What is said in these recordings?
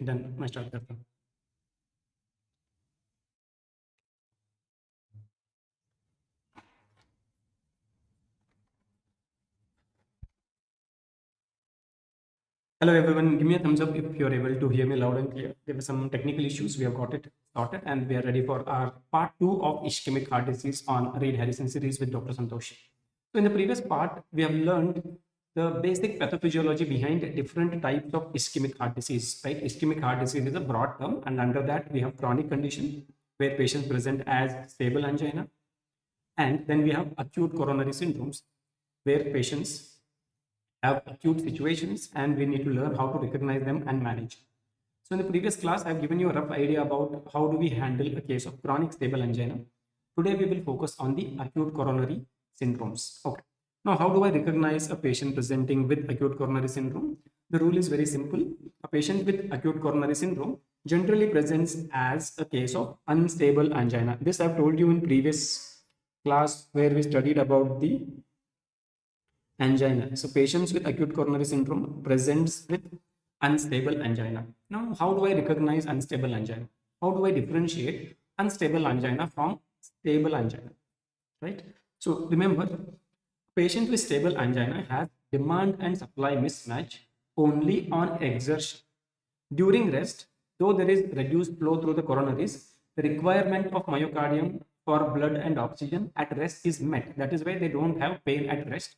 Done, मैं start करता हूँ। Hello everyone, give me a thumbs up if you're able to hear me loud and clear. There were some technical issues, we have got it sorted, and we are ready for our part 2 of ischemic heart disease on Reid Harrison series with Dr. Santosh. So in the previous part, we have learned the basic pathophysiology behind different types of ischemic heart disease, right? Ischemic heart disease is a broad term, and under that we have chronic condition where patients present as stable angina, and then we have acute coronary syndromes where patients have acute situations and we need to learn how to recognize them and manage. So in the previous class, I've given you a rough idea about how do we handle a case of chronic stable angina. Today, we will focus on the acute coronary syndromes. Okay. Now, how do I recognize a patient presenting with acute coronary syndrome? The rule is very simple. A patient with acute coronary syndrome generally presents as a case of unstable angina. This I've told you in previous class where we studied about the angina. So patients with acute coronary syndrome presents with unstable angina. Now, how do I recognize unstable angina? How do I differentiate unstable angina from stable angina? Right? So remember, patient with stable angina has demand and supply mismatch only on exertion. During rest, though there is reduced flow through the coronaries, the requirement of myocardium for blood and oxygen at rest is met. That is why they don't have pain at rest.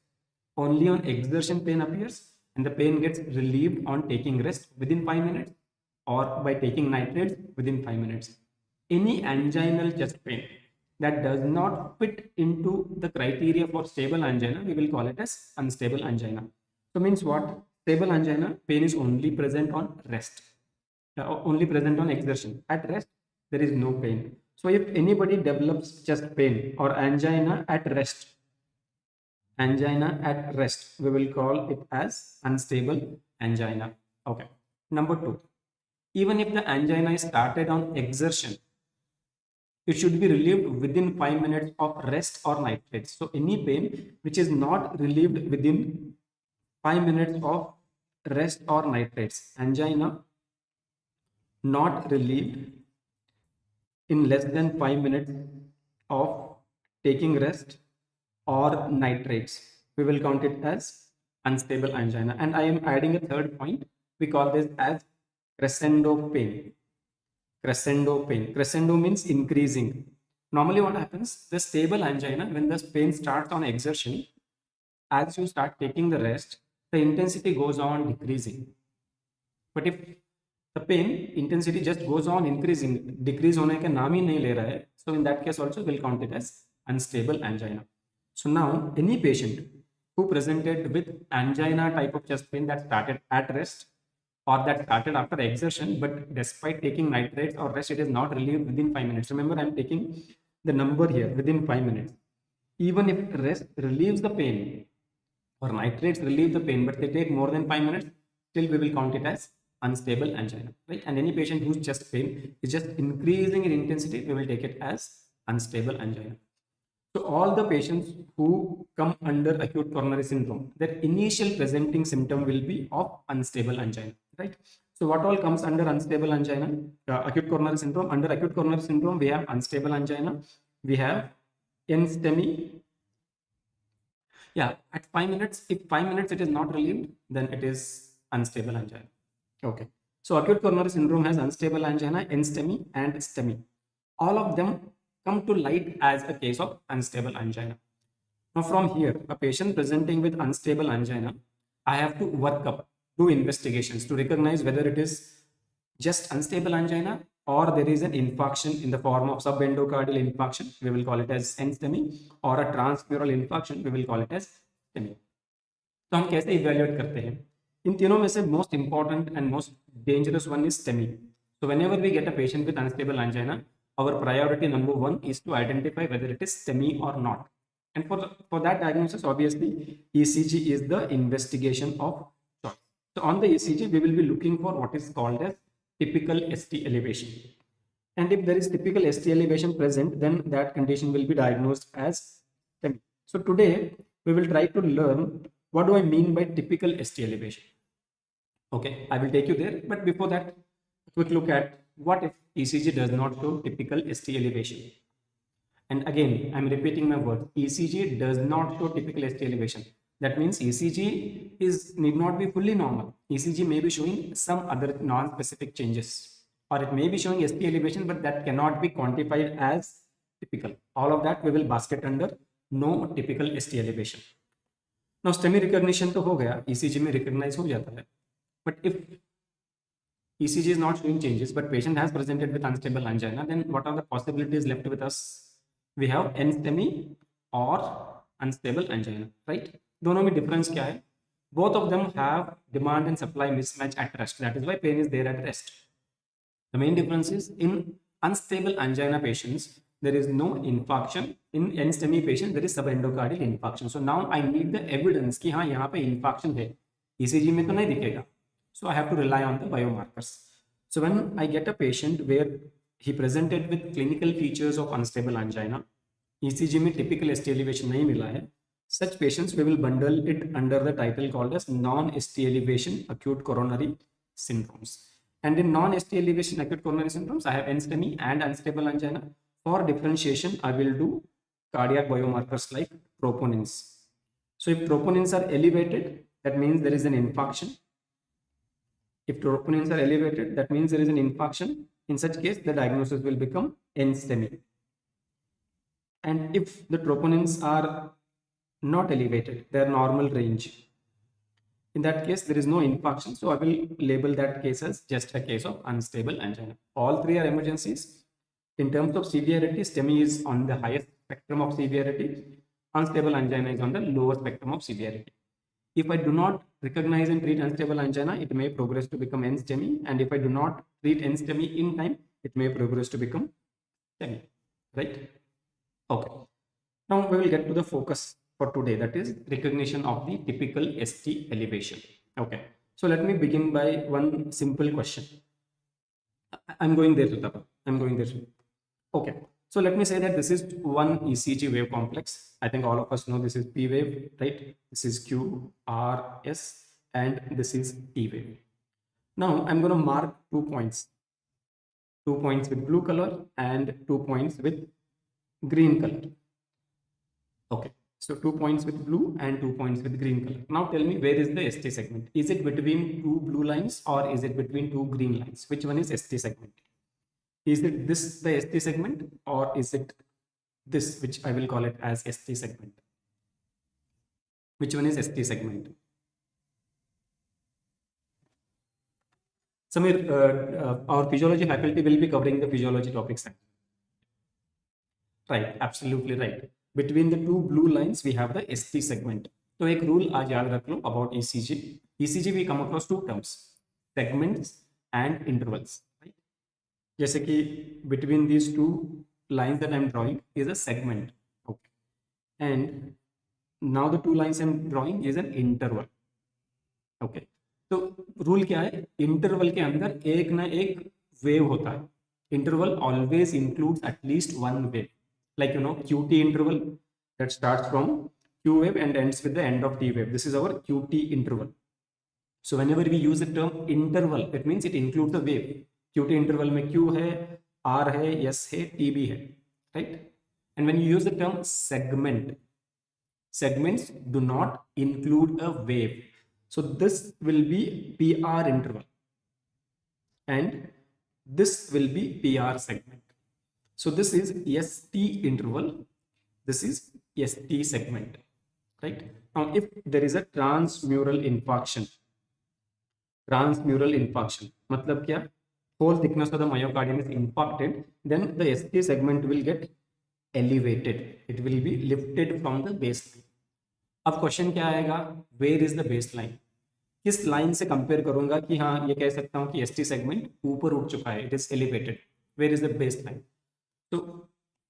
Only on exertion pain appears, and the pain gets relieved on taking rest within 5 minutes or by taking nitrates within 5 minutes. Any anginal chest pain that does not fit into the criteria for stable angina, we will call it as unstable angina. So means what? Stable angina, pain is only present on rest, only present on exertion. At rest, there is no pain. So if anybody develops chest pain or angina at rest, we will call it as unstable angina. Okay. Number 2, even if the angina is started on exertion, it should be relieved within 5 minutes of rest or nitrates. So any pain which is not relieved within 5 minutes of rest or nitrates, angina not relieved in less than 5 minutes of taking rest or nitrates, we will count it as unstable angina. And I am adding a third point. We call this as crescendo pain. Crescendo pain. Crescendo means increasing. Normally what happens, the stable angina, when the pain starts on exertion, as you start taking the rest, the intensity goes on decreasing. But if the pain intensity just goes on increasing, decrease होने का नाम ही नहीं ले रहा है, so in that case also we'll count it as unstable angina. So now any patient who presented with angina type of chest pain that started at rest or that started after exertion, but despite taking nitrates or rest, it is not relieved within 5 minutes. Remember, I'm taking the number here within 5 minutes. Even if rest relieves the pain or nitrates relieve the pain, but they take more than 5 minutes, still we will count it as unstable angina, right? And any patient whose chest pain is just increasing in intensity, we will take it as unstable angina. So all the patients who come under acute coronary syndrome, their initial presenting symptom will be of unstable angina, right? So what all comes under unstable angina? Acute coronary syndrome. Under acute coronary syndrome, we have unstable angina, we have NSTEMI. Yeah, at 5 minutes, if 5 minutes it is not relieved, then it is unstable angina. Okay. So acute coronary syndrome has unstable angina, NSTEMI, and STEMI. All of them come to light as a case of unstable angina. Now from here, a patient presenting with unstable angina, I have to work up, do investigations to recognize whether it is just unstable angina or there is an infarction in the form of subendocardial infarction, we will call it as NSTEMI, or a transmural infarction, we will call it as STEMI. तो हम कैसे evaluate करते हैं? इन तीनों में से most important and most dangerous one is STEMI. So whenever we get a patient with unstable angina, our priority number 1 is to identify whether it is STEMI or not. And for that diagnosis, obviously, ECG is the investigation of choice. So on the ECG, we will be looking for what is called as typical ST elevation. And if there is typical ST elevation present, then that condition will be diagnosed as STEMI. So today, we will try to learn what do I mean by typical ST elevation. Okay, I will take you there. But before that, quick look at what if ECG does not show typical ST elevation. And again, I'm repeating my word, ECG does not show typical ST elevation. That means ECG need not be fully normal. ECG may be showing some other non-specific changes, or it may be showing ST elevation, but that cannot be quantified as typical. All of that we will basket under no typical ST elevation. Now STEMI recognition तो हो गया, ECG में recognize हो जाता है. But if ECG is not showing changes, but patient has presented with unstable angina, then what are the possibilities left with us? We have NSTEMI or unstable angina, right? दोनों में difference क्या है? Both of them have demand and supply mismatch at rest. That is why pain is there at rest. The main difference is in unstable angina patients, there is no infarction. In NSTEMI patient, there is subendocardial infarction. So now I need the evidence कि हाँ यहाँ पे infarction है. ECG में तो नहीं दिखेगा. So I have to rely on the biomarkers. So when I get a patient where he presented with clinical features of unstable angina, ECG में typical ST elevation नहीं मिला है, such patients we will bundle it under the title called as non-ST elevation acute coronary syndromes. And in non-ST elevation acute coronary syndromes, I have NSTEMI and unstable angina. For differentiation, I will do cardiac biomarkers like troponins. So if troponins are elevated, that means there is an infarction. If troponins are elevated, that means there is an infarction. In such case, the diagnosis will become NSTEMI. And if the troponins are not elevated, they are normal range, in that case, there is no infarction. So I will label that case as just a case of unstable angina. All three are emergencies. In terms of severity, STEMI is on the highest spectrum of severity. Unstable angina is on the lower spectrum of severity. If I do not recognize and treat unstable angina, it may progress to become NSTEMI. And if I do not treat NSTEMI in time, it may progress to become STEMI. Right? Okay. Now we will get to the focus for today, that is recognition of the typical ST elevation. Okay. So let me begin by one simple question. I'm going there, Ritapa. I'm going there. Okay. So let me say that this is one ECG wave complex. I think all of us know this is P wave, right? This is Q, R, S, and this is T wave. Now I'm going to mark 2 points. 2 points with blue color and 2 points with green color. Okay. So 2 points with blue and 2 points with green color. Now tell me, where is the ST segment? Is it between 2 blue lines or is it between 2 green lines? Which one is ST segment? Is it this the ST segment or is it this, which I will call it as ST segment? Which one is ST segment? Samir, our physiology faculty will be covering the physiology topics. Right, absolutely right. Between the 2 blue lines, we have the ST segment. So एक rule आज याद रख लो about ECG. ECG we come across 2 terms, segments and intervals. Right? जैसे कि between these 2 lines that I'm drawing is a segment. Okay. And now the 2 lines I'm drawing is an interval. Okay. तो rule क्या है? Interval के अंदर एक ना एक wave होता है. Interval always includes at least one wave. Like, you know, QT interval that starts from Q wave and ends with the end of T wave. This is our QT interval. So whenever we use the term interval, it means it includes the wave. QT interval में Q है, R है, S है, T भी है, right? And when you use the term segment, segments do not include a wave. So this will be PR interval and this will be PR segment. So this is ST interval, this is ST segment, right? Now if there is a transmural infarction, मतलब क्या? Whole thickness of the myocardium is impacted, then the ST segment will get elevated. It will be lifted from the baseline. अब question क्या आएगा? Where is the baseline? किस line से compare करूंगा कि हाँ ये कह सकता हूँ कि ST segment ऊपर उठ चुका है, it is elevated. Where is the baseline? So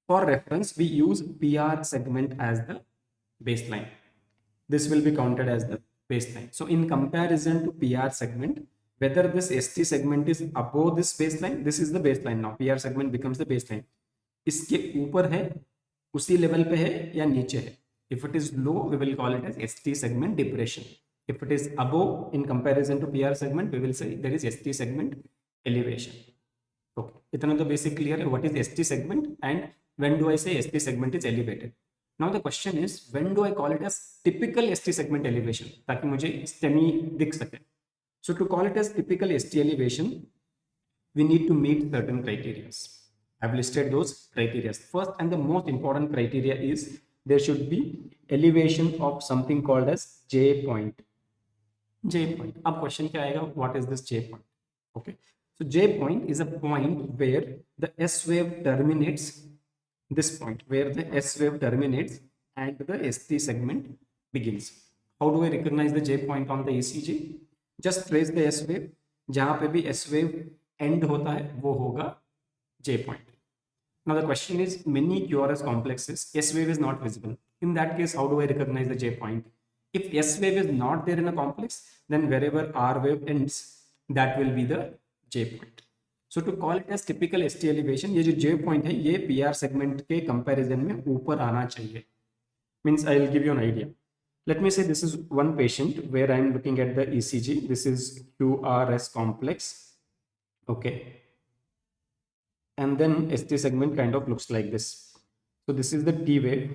for reference, we use PR segment as the baseline. This will be counted as the baseline. So in comparison to PR segment, whether this ST segment is above this baseline, this is the baseline now. PR segment becomes the baseline. इसके ऊपर है, उसी level पे है या नीचे है. If it is low, we will call it as ST segment depression. If it is above in comparison to PR segment, we will say there is ST segment elevation. Okay, इतना तो basic clear है. What is ST segment and when do I say ST segment is elevated? Now the question is, when do I call it as typical ST segment elevation? ताकि मुझे STEMI दिख सके. So to call it as typical ST elevation, we need to meet certain criteria. I've listed those criteria. First and the most important criteria is there should be elevation of something called as J point. J point. अब question क्या आएगा? What is this J point? Okay. So J point is a point where the S wave terminates. This point where the S wave terminates and the ST segment begins. How do I recognize the J point on the ECG? Just trace the S wave. जहाँ पे भी S wave end होता है वो होगा J point. Now the question is, many QRS complexes S wave is not visible. In that case, how do I recognize the J point? If S wave is not there in a complex, then wherever R wave ends, that will be the J point. So to call it as typical ST elevation, ये जो J point है ये PR segment के comparison में ऊपर आना चाहिए. Means I will give you an idea. Let me say this is one patient where I am looking at the ECG. This is QRS complex. Okay. And then ST segment kind of looks like this. So this is the T wave.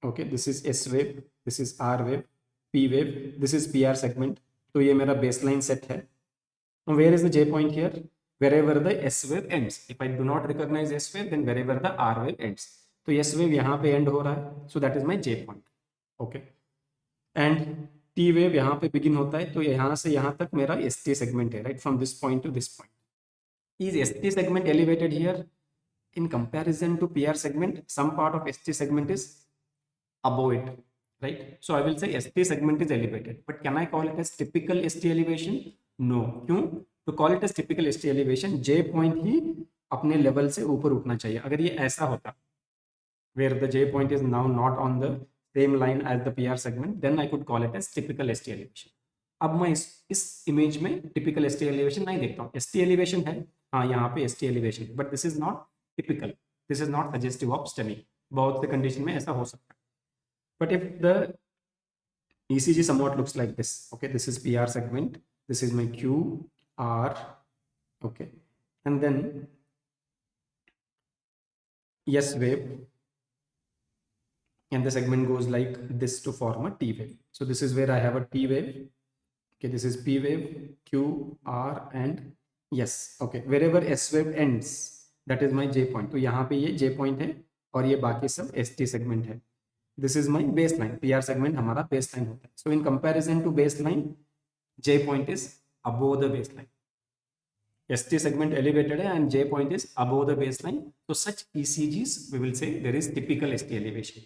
Okay. This is S wave. This is R wave. P wave. This is PR segment. So ये मेरा baseline set है. Now where is the J point here? Wherever the S wave ends. If I do not recognize S wave, then wherever the R wave ends. तो S wave यहाँ पे end हो रहा है. So that is my J point. Okay. And T wave यहाँ पे begin होता है. तो यहाँ से यहाँ तक मेरा ST segment है. Right. From this point to this point. Is ST segment elevated here? In comparison to PR segment, some part of ST segment is above it, right? So I will say ST segment is elevated, but can I call it as typical ST elevation? No. क्यों? To call it as typical ST elevation, J point ही अपने level से ऊपर उठना चाहिए. अगर ये ऐसा होता, where the J point is now not on the same line as the PR segment, then I could call it as typical ST elevation. अब मैं इस इमेज में typical ST elevation नहीं देखता हूँ. ST elevation है, हाँ यहाँ पे ST elevation, but this is not typical. This is not suggestive of STEMI. बहुत से condition में ऐसा हो सकता है. But if the ECG somewhat looks like this, okay, this is PR segment, this is my Q, R, okay, and then S wave, and the segment goes like this to form a T wave. So this is where I have a T wave. Okay, this is P wave, Q, R, and S. Okay, wherever S wave ends, that is my J point. तो यहाँ पे ये J point है और ये बाकी सब ST segment है. This is my baseline. PR segment हमारा baseline होता है. So in comparison to baseline, J point is above the baseline. ST segment elevated है and J point is above the baseline. So such ECGs we will say there is typical ST elevation.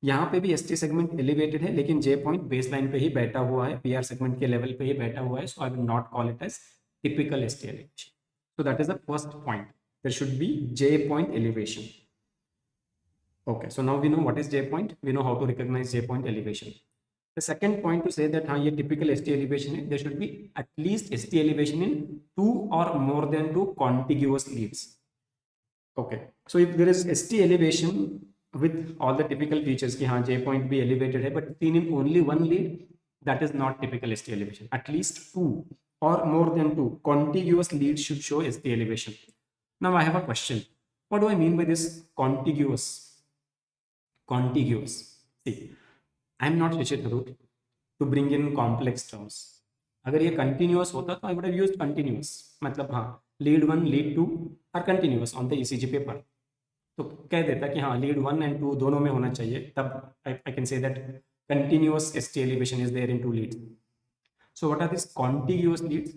यहाँ पे भी ST segment elevated है लेकिन J point baseline पे ही बैठा हुआ है, PR segment के level पे ही बैठा हुआ है. So I will not call it as typical ST elevation. So that is the first point. There should be J point elevation. Okay, so now we know what is J point. We know how to recognize J point elevation. The second point to say that हाँ ये typical ST elevation है, there should be at least ST elevation in 2 or more than 2 contiguous leads. Okay, so if there is ST elevation with all the typical features कि हाँ J point be elevated है, but seen in only one lead, that is not typical ST elevation. At least 2 or more than 2 contiguous leads should show ST elevation. Now I have a question. What do I mean by this contiguous? Contiguous. See, I am not Rishit Harut to bring in complex terms. अगर ये continuous होता तो I would have used continuous. मतलब हाँ, lead 1, lead 2 are continuous on the ECG paper. तो कह देता कि हाँ lead 1 and 2 दोनों में होना चाहिए. तब I can say that continuous ST elevation is there in 2 leads. So what are these contiguous leads?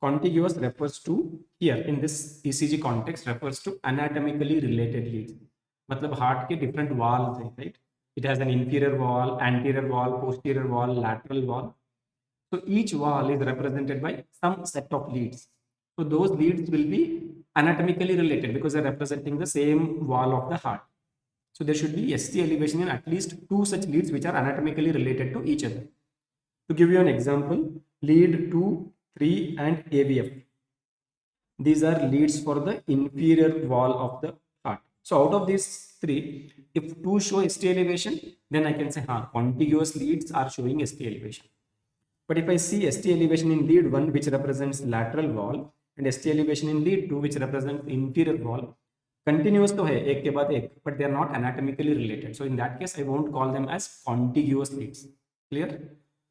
Contiguous refers to, here in this ECG context, refers to anatomically related leads. मतलब heart के different walls हैं, right? It has an inferior wall, anterior wall, posterior wall, lateral wall. So each wall is represented by some set of leads. So those leads will be anatomically related because they're representing the same wall of the heart. So there should be ST elevation in at least 2 such leads which are anatomically related to each other. To give you an example, lead 2, 3 and AVF. These are leads for the inferior wall of the heart. So out of these 3, if 2 show ST elevation, then I can say contiguous leads are showing ST elevation. But if I see ST elevation in lead 1 which represents lateral wall and ST elevation in lead 2 which represents inferior wall. Continuous तो है एक के बाद एक, but they are not anatomically related. So in that case, I won't call them as contiguous leads. Clear?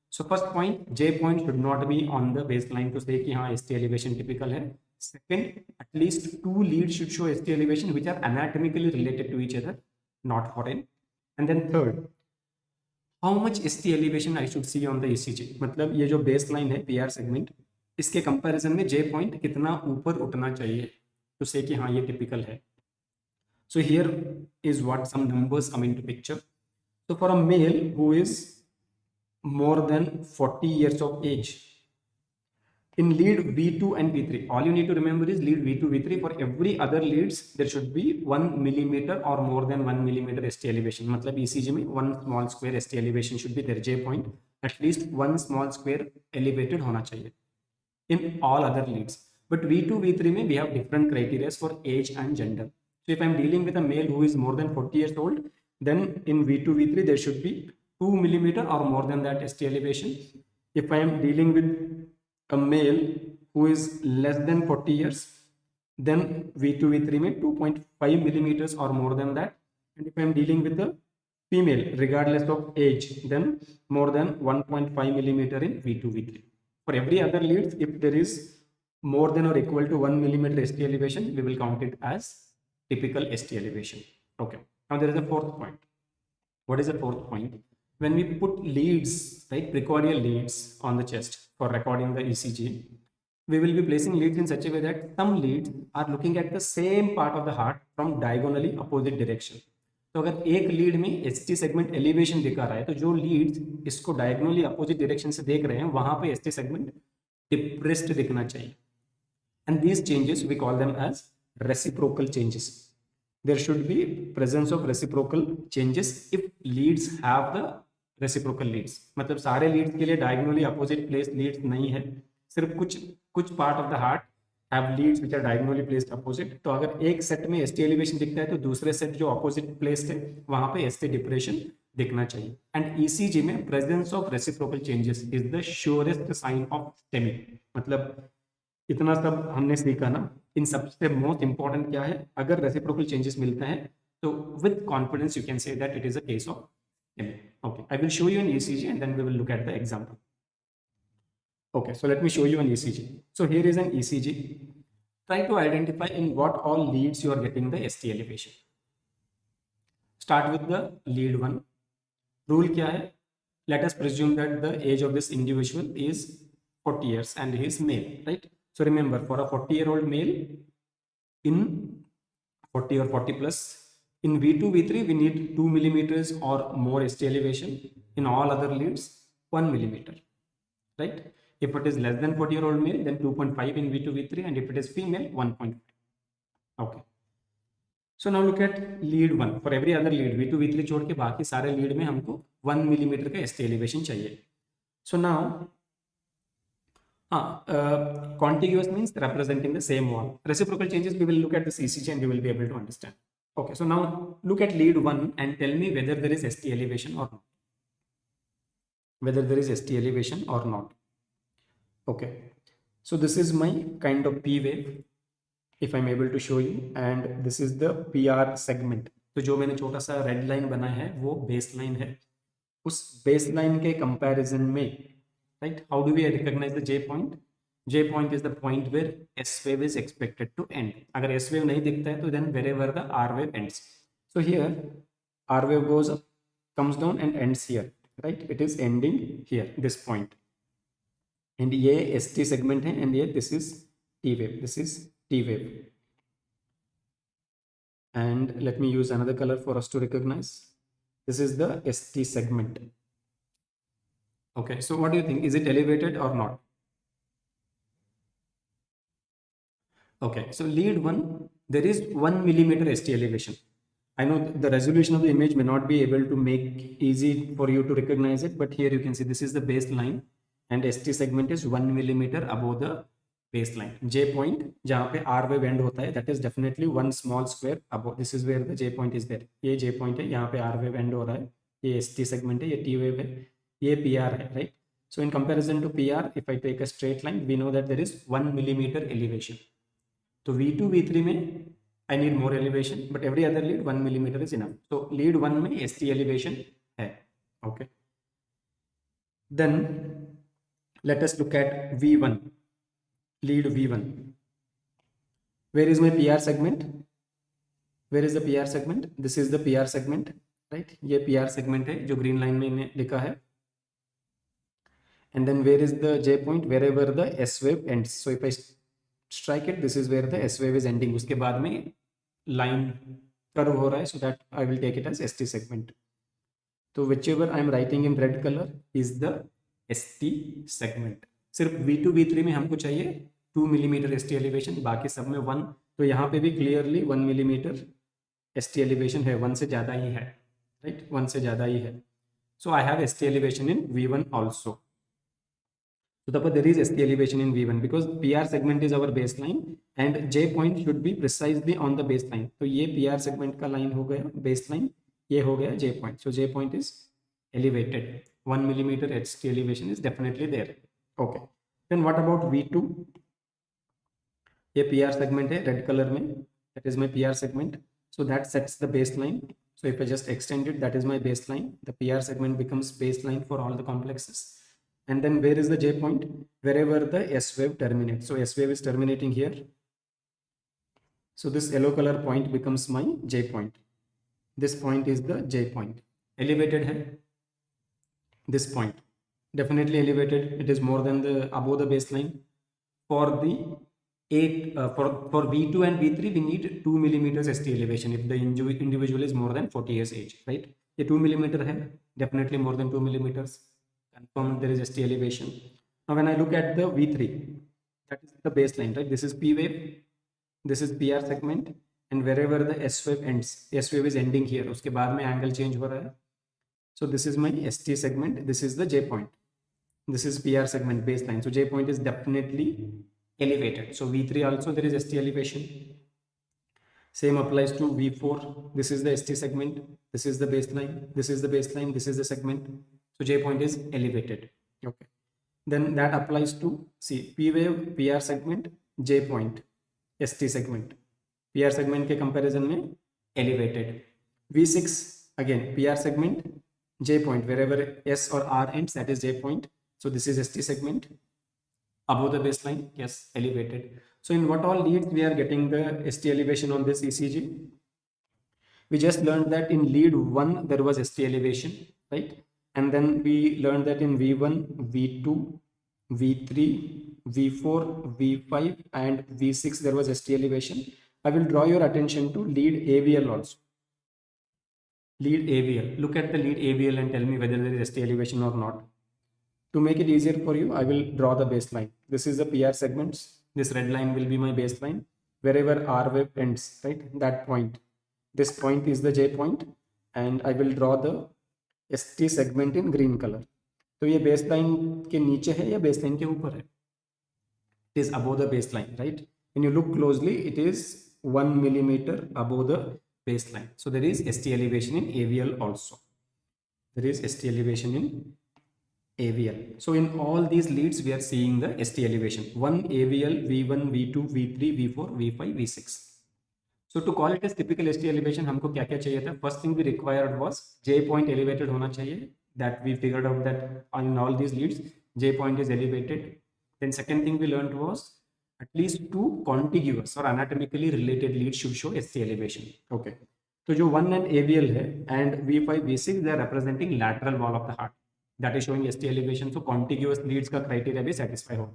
So first point, J point should not be on the baseline to say कि हाँ ST elevation typical है. Second, at least 2 leads should show ST elevation which are anatomically related to each other, not foreign. And then third, how much ST elevation I should see on the ECG. मतलब ये जो baseline है PR segment, इसके comparison में J point कितना ऊपर उठना चाहिए to say कि हाँ ये typical है. So here is what some numbers come into picture. So for a male who is more than 40 years of age, in lead V2 and V3, all you need to remember is lead V2, V3. For every other leads, there should be 1 millimeter or more than 1 millimeter ST elevation. मतलब ECG में one small square ST elevation should be there. J point, at least one small square elevated होना चाहिए in all other leads. But V2, V3 में we have different criteria for age and gender. So if I'm dealing with a male who is more than 40 years old, then in V2, V3, there should be 2 millimeter or more than that ST elevation. If I am dealing with a male who is less than 40 years, then V2, V3 में 2.5 millimeters or more than that. And if I am dealing with a female, regardless of age, then more than 1.5 millimeter in V2, V3. For every other leads, if there is more than or equal to 1 millimeter ST elevation, we will count it as typical ST elevation. Okay. Now there is a fourth point. What is the fourth point? When we put leads, right, precordial leads on the chest for recording the ECG, we will be placing leads in such a way that some leads are looking at the same part of the heart from diagonally opposite direction. तो अगर एक lead में ST segment elevation दिखा रहा है, तो जो Leeds इसको diagonally opposite direction से देख रहे हैं, वहां पे ST segment depressed दिखना चाहिए. And these changes we call them as reciprocal changes. There should be presence of reciprocal changes if leads have the reciprocal leads. मतलब सारे leads के लिए diagonally opposite placed leads नहीं है, सिर्फ कुछ part of the heart have leads which are diagonally placed opposite. तो अगर एक set में ST elevation दिखता है तो दूसरे set जो opposite placed है वहां पे ST depression दिखना चाहिए. And ECG में presence of reciprocal changes is the surest sign of STEMI. मतलब इतना सब हमने सीखा ना, इन सबसे मोस्ट इंपॉर्टेंट क्या है, अगर रेसिप्रोकल चेंजेस मिलता है तो with confidence you can say that it is a case of STEMI. Okay, I will show you an ECG and then we will look at the example. Okay, so let me show you an ECG. So here is an ECG. Try to identify in what all leads you are getting the ST elevation. Start with the lead 1. Rule क्या है? Let us presume that the age of this individual is 40 years and he is male, right? So remember, for a 40-year-old male in 40 or 40 plus, in V2, V3, we need 2 millimeters or more ST elevation. In all other leads, 1 millimeter, right? If it is less than 40-year-old male, then 2.5 in V2, V3, and if it is female, 1.5. Okay. So now look at lead 1. For every other lead, V2, V3 छोड़ के बाकी सारे lead में हमको 1 millimeter का ST elevation चाहिए. So now contiguous means representing the same wall. Reciprocal changes, we will look at this ECG and you will be able to understand. Okay, so now look at lead 1 and tell me whether there is ST elevation or not. Whether there is ST elevation or not. Okay, so this is my kind of P wave, if I'm able to show you, and this is the PR segment. तो जो मैंने छोटा सा red line बनाया है वो base line है. उस बेस लाइन के कंपैरिजन में, right, how do we recognize the J point? J point is the point where S wave is expected to end. अगर S wave नहीं दिखता है तो then wherever the R wave ends. So here R wave goes up, comes down and ends here, right? It is ending here, this point. And ये ST segment है and ये this is T wave. This is T wave. And let me use another color for us to recognize. This is the ST segment. Okay, so what do you think? Is it elevated or not? Okay, so lead 1, there is 1 millimeter ST elevation. I know the resolution of the image may not be able to make easy for you to recognize it, but here you can see this is the baseline and ST segment is 1 millimeter above the baseline. J point, जहाँ पे R wave end होता है, that is definitely one small square above. This is where the J point is there. ये J point है, यहाँ पे R wave end हो रहा है, ये ST segment है, ये T wave है, ये PR है, right? So in comparison to PR, if I take a straight line, we know that there is 1 millimeter elevation. So V2, V3 में I need more elevation, but every other lead 1 millimeter is enough. So lead 1 में ST elevation है. Okay. Then let us look at V1, lead V1. Where is my PR segment? Where is the PR segment? This is the PR segment, right? ये PR segment है जो green line में लिखा है. And then where is the J point? Wherever the S wave ends. So if I strike it, this is where the S wave is ending. उसके बाद में line curve हो रहा है, so that I will take it as ST segment. So whichever I am writing in red color is the ST segment. सिर्फ V2 V3 में हमको चाहिए 2 millimeter ST elevation, बाकी सब में 1. तो यहाँ पे भी clearly 1 millimeter ST elevation है, 1 से ज़्यादा ही है, right? 1 से ज़्यादा ही है. So I have ST elevation in V1 also. So therefore there is ST elevation in V1 because PR segment is our baseline and J point should be precisely on the baseline. तो ये PR segment का line हो गया baseline, ये हो गया J point. So J point is elevated. 1 millimeter ST elevation is definitely there. Okay. Then what about V2? ये PR segment है red color में. That is my PR segment. So that sets the baseline. So if I just extend it, that is my baseline. The PR segment becomes baseline for all the complexes. And then where is the J point? Wherever the S wave terminates. So S wave is terminating here. So this yellow color point becomes my J point. This point is the J point. Elevated hai. This point definitely elevated. It is more than the above the baseline. For the for V2 and V3 we need 2 millimeters ST elevation if the individual is more than 40 years age, right? ये 2 millimeter है, definitely more than 2 millimeters. Confirmed there is ST elevation. Now when I look at the V3, that is the baseline, right? This is P wave, this is PR segment, and wherever the S wave ends, S wave is ending here. उसके बाद में angle change हो रहा है. So this is my ST segment. This is the J point. This is PR segment baseline. So J point is definitely elevated. So V3 also there is ST elevation. Same applies to V4. This is the ST segment. This is the baseline. This is the baseline. This is the segment. So J point is elevated. Okay. Then that applies to see P wave, PR segment, J point, ST segment. PR segment के comparison में elevated. V6 again PR segment, J point wherever S or R ends, that is J point. So this is ST segment. Above the baseline, yes, elevated. So in what all leads we are getting the ST elevation on this ECG? We just learned that in lead 1 there was ST elevation, right? And then we learned that in V1, V2, V3, V4, V5 and V6 there was ST elevation. I will draw your attention to lead AVL also. Lead AVL. Look at the lead AVL and tell me whether there is ST elevation or not. To make it easier for you, I will draw the baseline. This is the PR segments. This red line will be my baseline. Wherever R wave ends, right? That point. This point is the J point and I will draw the ST segment in green color. तो ये baseline के नीचे है या baseline के ऊपर है? It is above the baseline, right? When you look closely, it is 1 millimeter above the baseline. So there is ST elevation in AVL also. There is ST elevation in AVL. So in all these leads, we are seeing the ST elevation. 1 AVL, V1, V2, V3, V4, V5, V6. So to call it as typical ST elevation, हमको क्या क्या चाहिए था? First thing we required was J point elevated होना चाहिए. That we figured out that in all these leads, J point is elevated. Then second thing we learned was at least 2 contiguous or anatomically related leads should show ST elevation. Okay. So जो 1 and AVL है and V5, V6, they are representing lateral wall of the heart. That is showing ST elevation. So contiguous leads का criteria भी satisfy हो.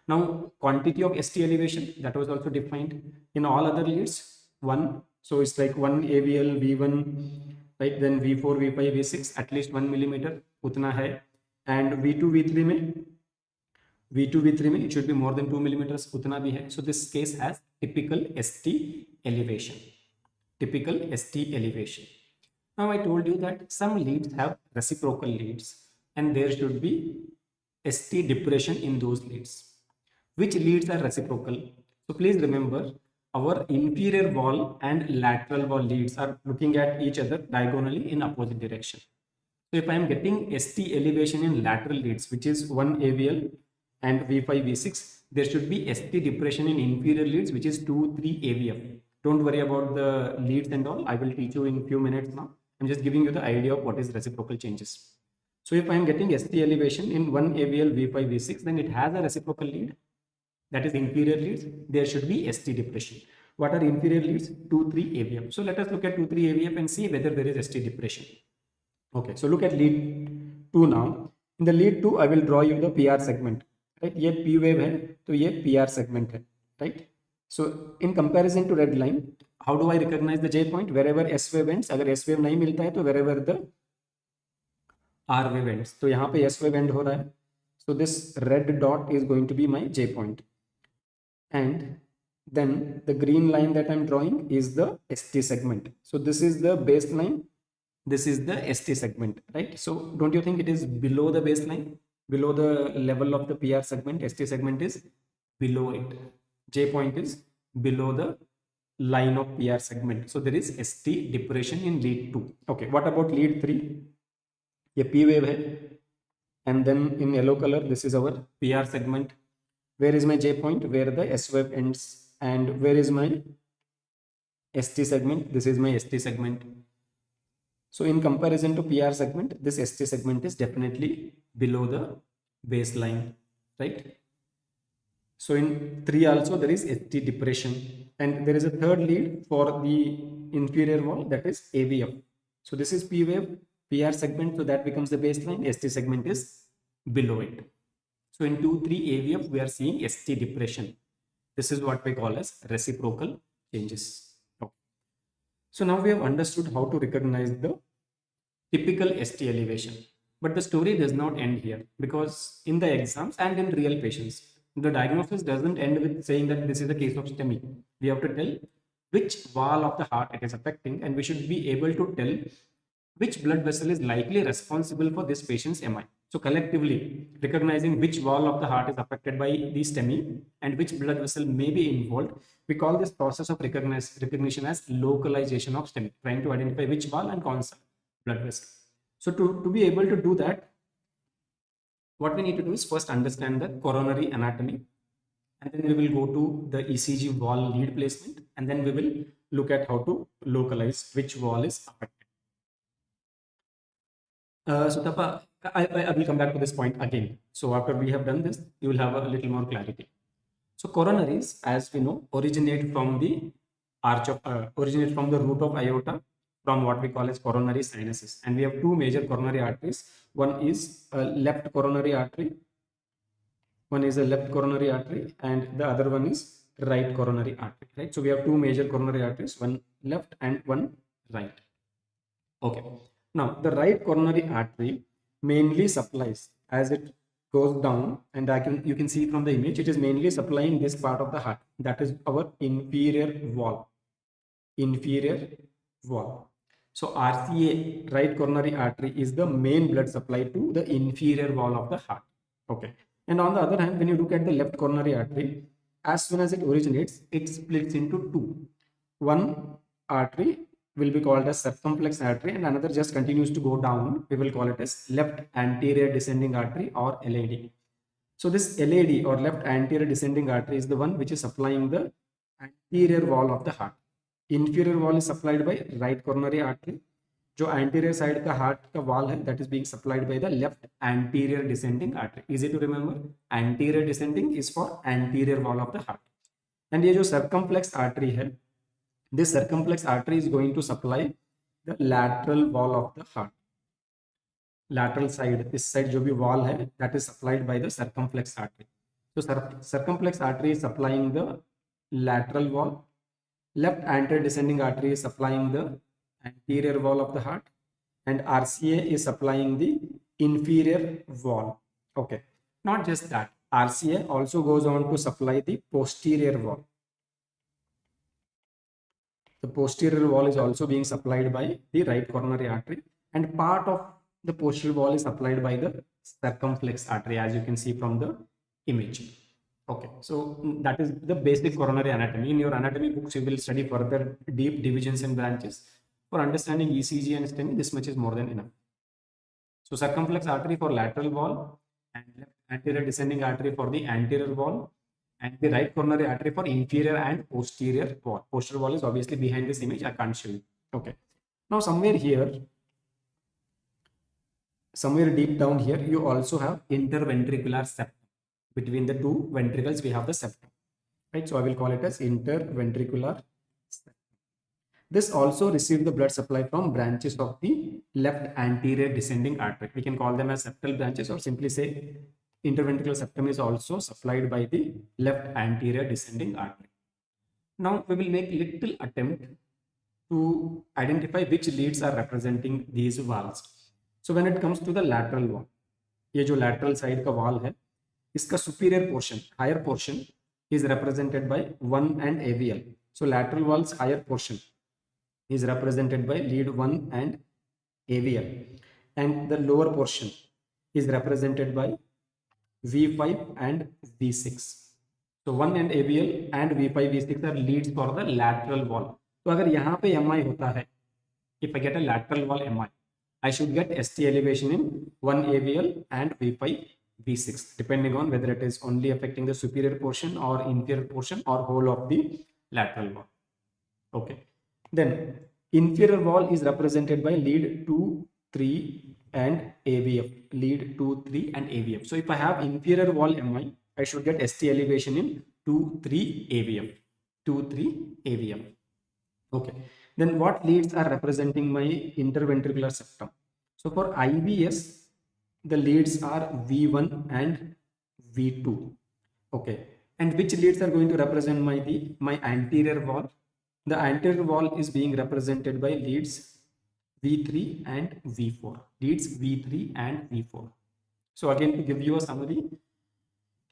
Now quantity of ST elevation that was also defined in all other leads 1. So it's like 1 AVL, V1, right? Then V4, V5, V6 at least 1 millimeter उतना है. And V2, V3 में it should be more than 2 millimeters उतना भी है. So this case has typical ST elevation. Typical ST elevation. Now I told you that some leads have reciprocal leads and there should be ST depression in those leads. Which leads are reciprocal? So please remember our inferior wall and lateral wall leads are looking at each other diagonally in opposite direction. So if I am getting ST elevation in lateral leads, which is 1 AVL and V5, V6, there should be ST depression in inferior leads, which is 2, 3 AVF. Don't worry about the leads and all. I will teach you in few minutes now. I'm just giving you the idea of what is reciprocal changes. So if I am getting ST elevation in 1 AVL, V5, V6, then it has a reciprocal lead, that is inferior leads. There should be ST depression. What are inferior leads? 2, 3 AVF. So let us look at 2, 3 AVF and see whether there is ST depression. Okay, so look at lead 2 now. In the lead 2, I will draw you the PR segment. Right? ये P wave है, तो ये PR segment है. Right? So in comparison to red line, how do I recognize the J point? Wherever S wave ends, अगर S wave नहीं मिलता है तो wherever the R wave ends. तो यहाँ पे S wave end हो रहा है. So this red dot is going to be my J point. And then the green line that I'm drawing is the ST segment. So this is the baseline. This is the ST segment, right? So don't you think it is below the baseline, below the level of the PR segment? ST segment is below it. J point is below the line of PR segment. So there is ST depression in lead 2. Okay, what about lead 3? A P wave hai. And then in yellow color, this is our PR segment. Where is my J point? Where the S wave ends. And where is my ST segment? This is my ST segment. So in comparison to PR segment, this ST segment is definitely below the baseline, right? So in 3 also there is ST depression, and there is a third lead for the inferior wall, that is AVF. So this is P wave, PR segment, so that becomes the baseline. ST segment is below it. So in 2, 3 AVF, we are seeing ST depression. This is what we call as reciprocal changes. Okay. So now we have understood how to recognize the typical ST elevation. But the story does not end here, because in the exams and in real patients, the diagnosis doesn't end with saying that this is a case of STEMI. We have to tell which wall of the heart it is affecting, and we should be able to tell which blood vessel is likely responsible for this patient's MI. So collectively, recognizing which wall of the heart is affected by the STEMI and which blood vessel may be involved, we call this process of recognition as localization of STEMI, trying to identify which wall and concept blood vessel. So to be able to do that, what we need to do is first understand the coronary anatomy, and then we will go to the ECG wall lead placement, and then we will look at how to localize which wall is affected. So Tapa, I will come back to this point again. So after we have done this, you will have a little more clarity. So coronaries, as we know, originate from the originate from the root of aorta, from what we call as coronary sinuses. And we have two major coronary arteries. One is a left coronary artery. One is a left coronary artery, and the other one is right coronary artery. Right. So we have two major coronary arteries, one left and one right. Okay. Now the right coronary artery mainly supplies, as it goes down, and you can see from the image, it is mainly supplying this part of the heart, that is our inferior wall. Inferior wall. So RCA, right coronary artery, is the main blood supply to the inferior wall of the heart. Okay. And on the other hand, when you look at the left coronary artery, as soon as it originates, it splits into two. One artery will be called as circumflex artery, and another just continues to go down. We will call it as left anterior descending artery, or LAD. So this LAD, or left anterior descending artery, is the one which is supplying the anterior wall of the heart. Inferior wall is supplied by right coronary artery. जो anterior side का heart का wall है, that is being supplied by the left anterior descending artery. Easy to remember. Anterior descending is for anterior wall of the heart. And ये जो circumflex artery है, this circumflex artery is going to supply the lateral wall of the heart. Lateral side, this side जो भी wall है, that is supplied by the circumflex artery. So circumflex artery is supplying the lateral wall. Left anterior descending artery is supplying the anterior wall of the heart, and RCA is supplying the inferior wall. Okay. Not just that, RCA also goes on to supply the posterior wall. The posterior wall is also being supplied by the right coronary artery, and part of the posterior wall is supplied by the circumflex artery, as you can see from the image. Okay, so that is the basic coronary anatomy. In your anatomy books, you will study further deep divisions and branches. For understanding ECG and STEMI, this much is more than enough. So circumflex artery for lateral wall, and left anterior descending artery for the anterior wall, and the right coronary artery for inferior and posterior wall. Posterior wall is obviously behind this image. I can't show you. Okay. Now somewhere here, somewhere deep down here, you also have interventricular septum. Between the two ventricles, we have the septum. Right. So I will call it as interventricular septum. This also receives the blood supply from branches of the left anterior descending artery. We can call them as septal branches, or simply say interventricular septum is also supplied by the left anterior descending artery. Now we will make little attempt to identify which leads are representing these valves. So when it comes to the lateral wall, ये जो lateral side का wall है, इसका superior portion, higher portion is represented by 1 and AVL. So lateral wall's higher portion is represented by lead 1 and AVL, and the lower portion is represented by V5 and V6. So 1 and AVL and V5, V6 are leads for the lateral wall. तो अगर यहाँ पे MI होता है, if I get a lateral wall MI, I should get ST elevation in 1 AVL and V5, V6, depending on whether it is only affecting the superior portion or inferior portion or whole of the lateral wall. Okay. Then inferior wall is represented by lead 2, 3 and AVF. Lead 2, 3 and AVF. So if I have inferior wall MI, I should get ST elevation in 2, 3 AVF. 2, 3 AVF. Okay. Then what leads are representing my interventricular septum? So for IBS, the leads are V1 and V2. Okay. And which leads are going to represent my anterior wall? The anterior wall is being represented by leads V3 and V4. Leads V3 and V4. So again, to give you a summary,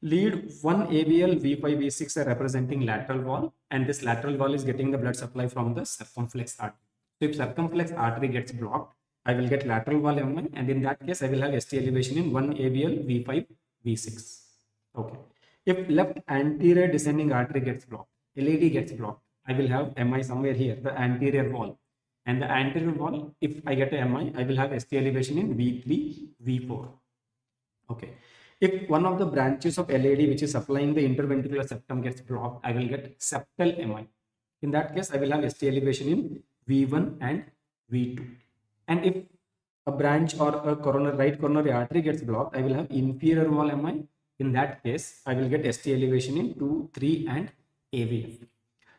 lead 1 AVL, V5, V6 are representing lateral wall, and this lateral wall is getting the blood supply from the circumflex artery. So if circumflex artery gets blocked, I will get lateral wall M1, and in that case, I will have ST elevation in 1 AVL, V5, V6. Okay. If left anterior descending artery gets blocked, LAD gets blocked, I will have MI somewhere here, the anterior wall. And the anterior wall, if I get a MI, I will have ST elevation in V3, V4. Okay. If one of the branches of LAD which is supplying the interventricular septum gets blocked, I will get septal MI. In that case, I will have ST elevation in V1 and V2. And if a branch or a right coronary artery gets blocked, I will have inferior wall MI. In that case, I will get ST elevation in 2, 3 and AVF.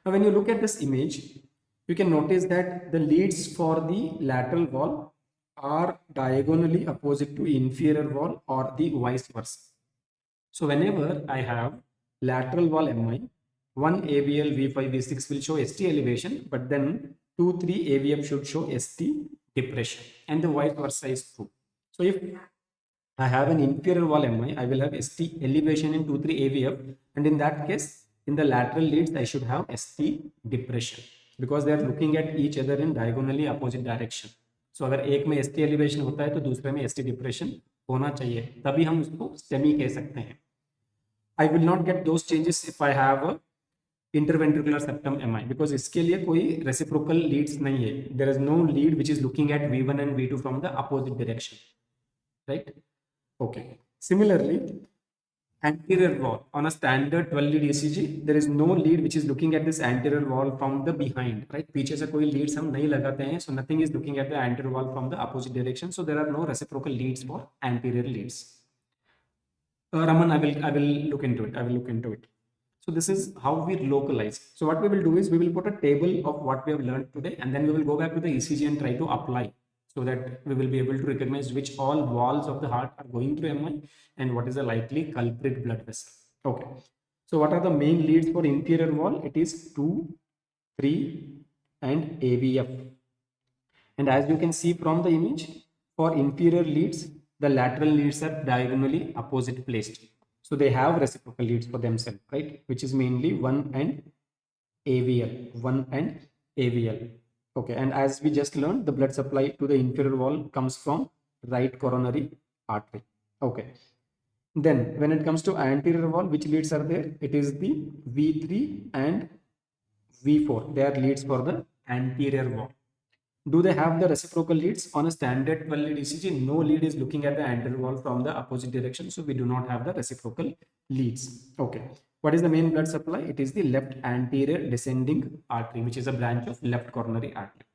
Now, when you look at this image, you can notice that the leads for the lateral wall are diagonally opposite to inferior wall or the vice versa. So whenever I have lateral wall MI, 1 AVL, V5, V6 will show ST elevation, but then 2, 3 AVF should show ST depression, and the vice versa is true. So if I have an inferior wall MI, I will have ST elevation in 2, 3 AVF, and in that case, in the lateral leads, I should have ST depression, because they are looking at each other in diagonally opposite direction. So अगर एक में ST elevation होता है तो दूसरे में ST depression होना चाहिए, तभी हम उसको STEMI कह सकते हैं. I will not get those changes if I have a interventricular septum MI, because इसके लिए कोई reciprocal leads नहीं है. There is no lead which is looking at V1 and V2 from the opposite direction, right? Okay. Similarly, anterior wall on a standard 12 lead ECG, there is no lead which is looking at this anterior wall from the behind, right? पीछे से कोई leads हम नहीं लगाते हैं, so nothing is looking at the anterior wall from the opposite direction. So there are no reciprocal leads for anterior leads. Raman, I will look into it. I will look into it. So this is how we localize. So what we will do is we will put a table of what we have learned today, and then we will go back to the ECG and try to apply, so that we will be able to recognize which all walls of the heart are going through MI and what is the likely culprit blood vessel. Okay. So what are the main leads for inferior wall? It is 2, 3 and AVF. And as you can see from the image, for inferior leads, the lateral leads are diagonally opposite placed. So they have reciprocal leads for themselves, right? Which is mainly 1 and AVL. 1 and AVL. Okay, and as we just learned, the blood supply to the inferior wall comes from right coronary artery. Okay. Then when it comes to anterior wall, which leads are there? It is the V3 and V4. They are leads for the anterior wall. Do they have the reciprocal leads? On a standard 12 lead ECG, no lead is looking at the anterior wall from the opposite direction, so we do not have the reciprocal leads. Okay. What is the main blood supply? It is the left anterior descending artery, which is a branch of left coronary artery.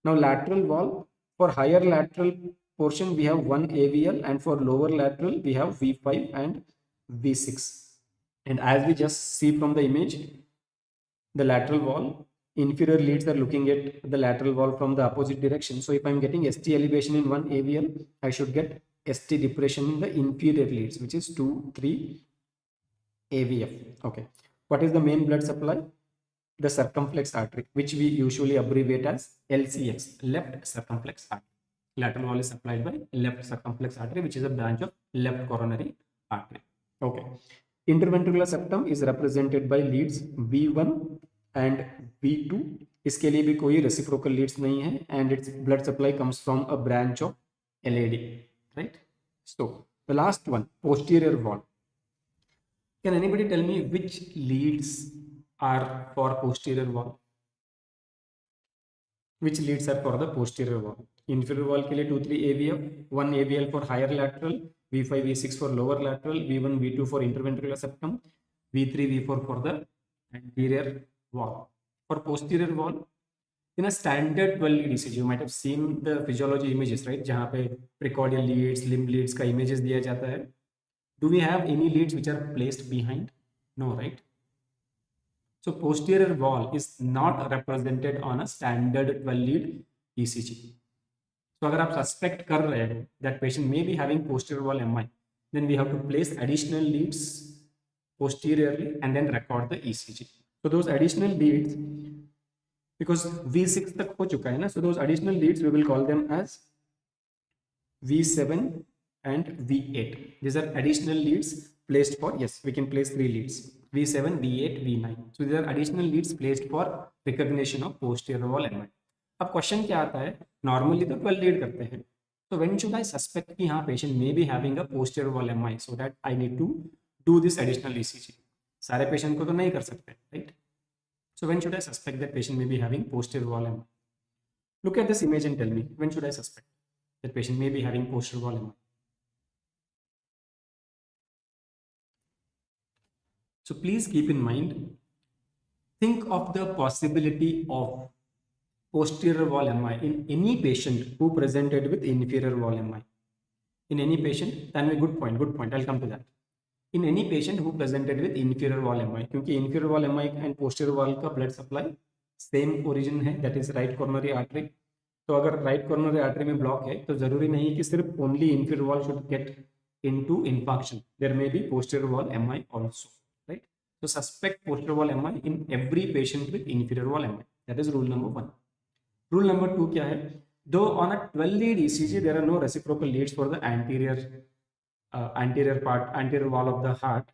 Now lateral wall, for higher lateral portion we have one AVL, and for lower lateral we have V5 and V6. And as we just see from the image, the lateral wall, inferior leads are looking at the lateral wall from the opposite direction. So if I'm getting ST elevation in one AVL, I should get ST depression in the inferior leads, which is 2, 3 AVF. Okay. What is the main blood supply? The circumflex artery, which we usually abbreviate as LCX, left circumflex artery. Lateral wall is supplied by left circumflex artery, which is a branch of left coronary artery. Okay. Interventricular septum is represented by leads V1 and V2. इसके लिए भी कोई reciprocal leads नहीं है, and its blood supply comes from a branch of LAD, right? So the last one, posterior wall. Can anybody tell me which leads are for posterior wall? Which leads are for the posterior wall? Inferior wall के लिए 2, 3 AVF, 1 AVL for higher lateral, V5, V6 for lower lateral, V1, V2 for interventricular septum, V3, V4 for the anterior wall. For posterior wall, in a standard 12 lead ECG, you might have seen the physiology images, right? जहाँ पे precordial leads, limb leads का images दिया जाता है. Do we have any leads which are placed behind? No, right? So posterior wall is not represented on a standard 12 lead ECG. So अगर आप suspect कर रहे हो that patient may be having posterior wall MI, then we have to place additional leads posteriorly and then record the ECG. So those additional leads, because V6 तक हो चुका है ना, so those additional leads we will call them as V7 and V8. These are additional leads placed for, yes, we can place 3 leads, V7, V8, V9. So these are additional leads placed for recognition of posterior wall MI. अब question क्या आता है, normally तो 12 lead करते हैं, so when should I suspect कि हाँ patient may be having a posterior wall MI, so that I need to do this additional ECG. सारे पेशेंट को तो नहीं कर सकते, right? So when should I suspect that patient may be having posterior wall MI? Look at this image and tell me, when should I suspect that patient may be having posterior wall MI? So please keep in mind, think of the possibility of posterior wall MI in any patient who presented with inferior wall MI. In any patient, that may good point, I'll come to that. In any patient who presented with inferior wall MI, क्योंकि inferior wall MI and posterior wall का blood supply same origin है, that is right coronary artery. तो अगर right coronary artery में block है, तो जरूरी नहीं कि सिर्फ only inferior wall should get into infarction. There may be posterior wall MI also, right? So suspect posterior wall MI in every patient with inferior wall MI. That is rule number 1. Rule number 2 क्या है? Though on a 12 lead ECG there are no reciprocal leads for the anterior wall of the heart,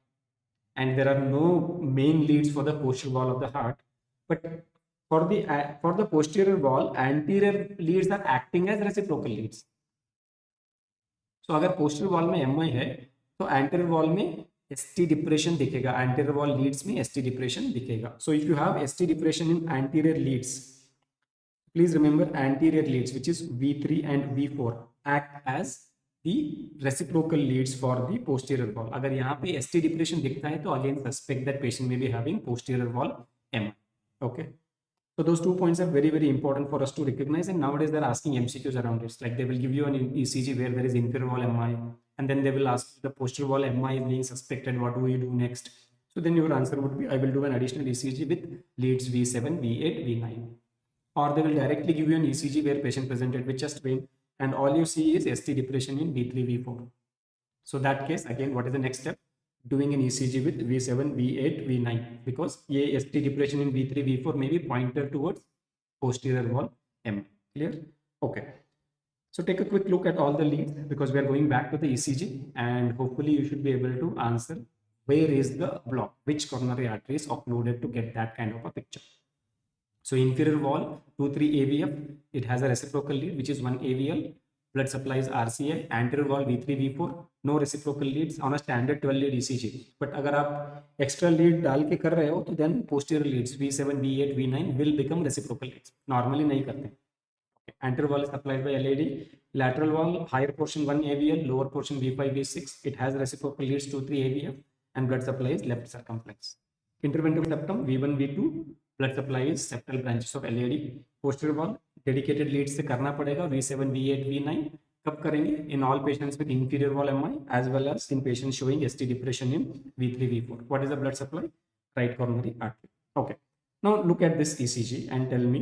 and there are no main leads for the posterior wall of the heart, but for the posterior wall, anterior leads are acting as reciprocal leads. So अगर posterior wall में MI है, तो anterior wall में ST depression दिखेगा, anterior wall leads में ST depression दिखेगा. So if you have ST depression in anterior leads, please remember anterior leads, which is V3 and V4, act as the reciprocal leads for the posterior wall. अगर यहाँ पे ST depression दिखता है, तो again suspect that patient may be having posterior wall MI. Okay. So those 2 points are very, very important for us to recognize, and nowadays they're asking MCQs around it. Like they will give you an ECG where there is inferior wall MI, and then they will ask the posterior wall MI is being suspected, what do you do next? So then your answer would be, I will do an additional ECG with leads V7, V8, V9. Or they will directly give you an ECG where patient presented with chest pain, and all you see is ST depression in V3, V4. So that case, again, what is the next step? Doing an ECG with V7, V8, V9, because ये ST depression in V3, V4 may be pointer towards posterior wall M. Clear? Okay. So take a quick look at all the leads, because we are going back to the ECG, and hopefully you should be able to answer where is the block, which coronary artery is occluded to get that kind of a picture. So inferior wall 2, 3 AVF, it has a reciprocal lead, which is 1 AVL. Blood supply is RCL. Anterior wall V3, V4, no reciprocal leads on a standard 12 lead ECG. But अगर आप extra lead डाल के कर रहे हो, तो then posterior leads V7, V8, V9 will become reciprocal leads. Normally नहीं करते. Okay. Anterior wall is supplied by LAD. Lateral wall, higher portion 1 AVL, lower portion V5, V6. It has reciprocal leads 2, 3 AVF, and blood supply is left circumflex. Interventricular septum V1, V2, blood supply is septal branches of LAD. Posterior wall, dedicated leads से करना पड़ेगा V7, V8, V9. कब करेंगे? In all patients with inferior wall MI as well as in patients showing ST depression in V3, V4. What is the blood supply? Right coronary artery. Okay. Now look at this ECG and tell me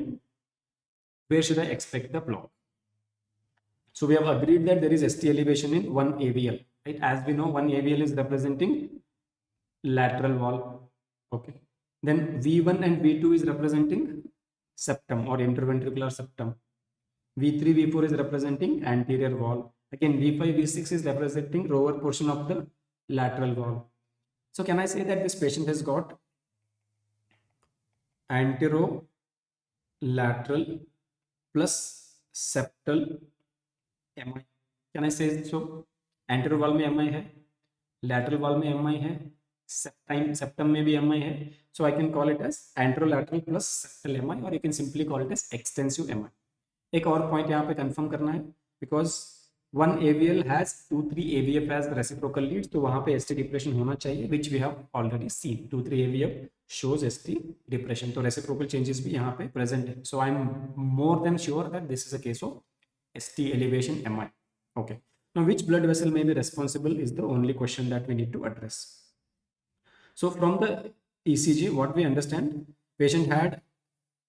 where should I expect the block. So we have agreed that there is ST elevation in 1 AVL. Right? As we know, 1 AVL is representing lateral wall. Okay. Then V1 and V2 is representing septum or interventricular septum. V3, V4 is representing anterior wall. Again, V5, V6 is representing lower portion of the lateral wall. So can I say that this patient has got anterolateral plus septal MI? Can I say so? Anterior wall में MI है, lateral wall में MI है, septum में भी MI है. So I can call it as anterolateral plus septal MI, or you can simply call it as extensive MI. एक और point यहाँ पे कंफर्म करना है, because 1 AVL has 2-3 AVF as reciprocal leads, तो वहाँ पे ST depression होना चाहिए, which we have already seen. 2-3 AVF shows ST depression, तो reciprocal changes भी यहाँ पे present है. So I'm more than sure that this is a case of ST elevation MI. Okay. Now which blood vessel may be responsible is the only question that we need to address. So from the ECG, what we understand, patient had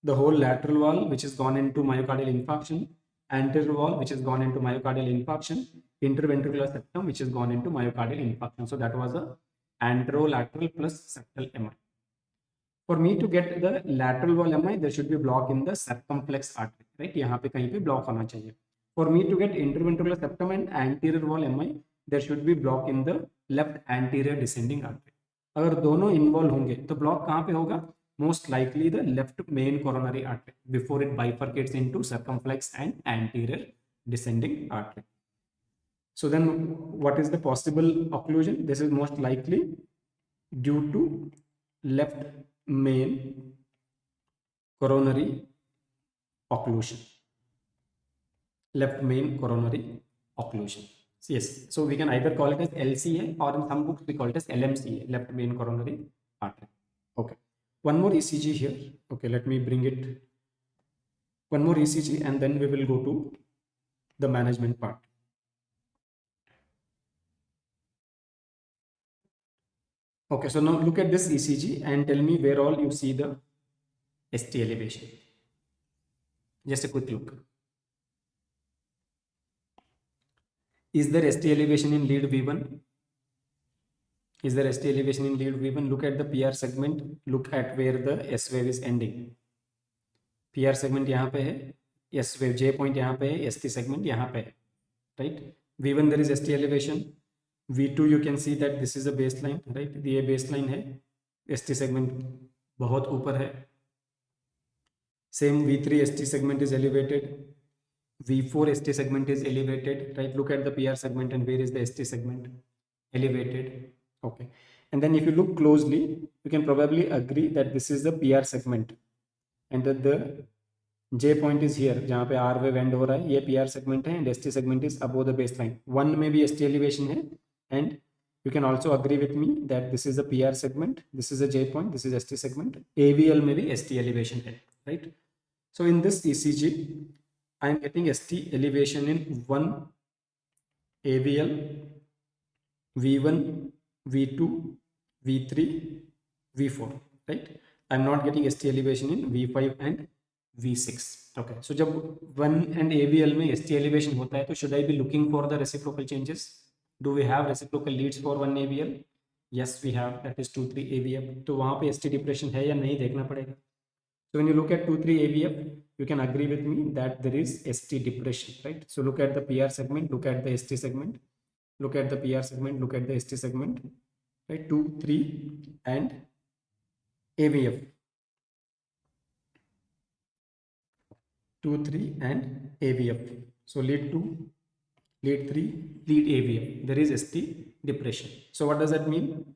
the whole lateral wall which has gone into myocardial infarction, anterior wall which has gone into myocardial infarction, interventricular septum which has gone into myocardial infarction. So that was a anterolateral plus septal MI. For me to get the lateral wall MI, there should be block in the circumflex artery, right? यहाँ पे कहीं पे block होना चाहिए. For me to get interventricular septum and anterior wall MI, there should be block in the left anterior descending artery. अगर दोनों involve होंगे तो block कहाँ पे होगा? Most likely the left main coronary artery before it bifurcates into circumflex and anterior descending artery. So then what is the possible occlusion? This is most likely due to left main coronary occlusion. Left main coronary occlusion. Yes, so we can either call it as LCA, or in some books we call it as LMCA, left main coronary artery. Okay. One more ECG here. Okay, let me bring it. One more ECG and then we will go to the management part. Okay, so now look at this ECG and tell me where all you see the ST elevation. Just a quick look. Is there ST elevation in lead V1? Is there ST elevation in lead V1? Look at the PR segment. Look at where the S wave is ending. PR segment यहाँ पे है, S wave J point यहाँ पे है, ST segment यहाँ पे है, right? V1 there is ST elevation. V2 you can see that this is a baseline, right? ये baseline है, ST segment बहुत ऊपर है. Same V3 ST segment is elevated. V4 ST segment is elevated, right? Look at the PR segment and where is the ST segment? Elevated. Okay. And then if you look closely, you can probably agree that this is the PR segment and that the J point is here, जहाँ पे R wave end हो रहा है, ये PR segment है and ST segment is above the baseline. One में भी ST elevation है, and you can also agree with me that this is a PR segment, this is a J point, this is ST segment. AVL में भी ST elevation है, right? So in this ECG, I am getting ST elevation in 1 AVL, V1, V2, V3, V4, right? I'm not getting ST elevation in V5 and V6. Okay, so जब 1 and AVL में ST elevation होता है, तो should I be looking for the reciprocal changes? Do we have reciprocal leads for 1 AVL? Yes, we have. That is 2-3 AVF. तो वहाँ पे ST depression है या नहीं देखना पड़ेगा. So when you look at 2-3 AVF, you can agree with me that there is ST depression, right? So look at the PR segment, look at the ST segment, look at the PR segment, look at the ST segment, right? 2, 3 and AVF. 2, 3 and AVF. So lead 2, lead 3, lead AVF. There is ST depression. So what does that mean?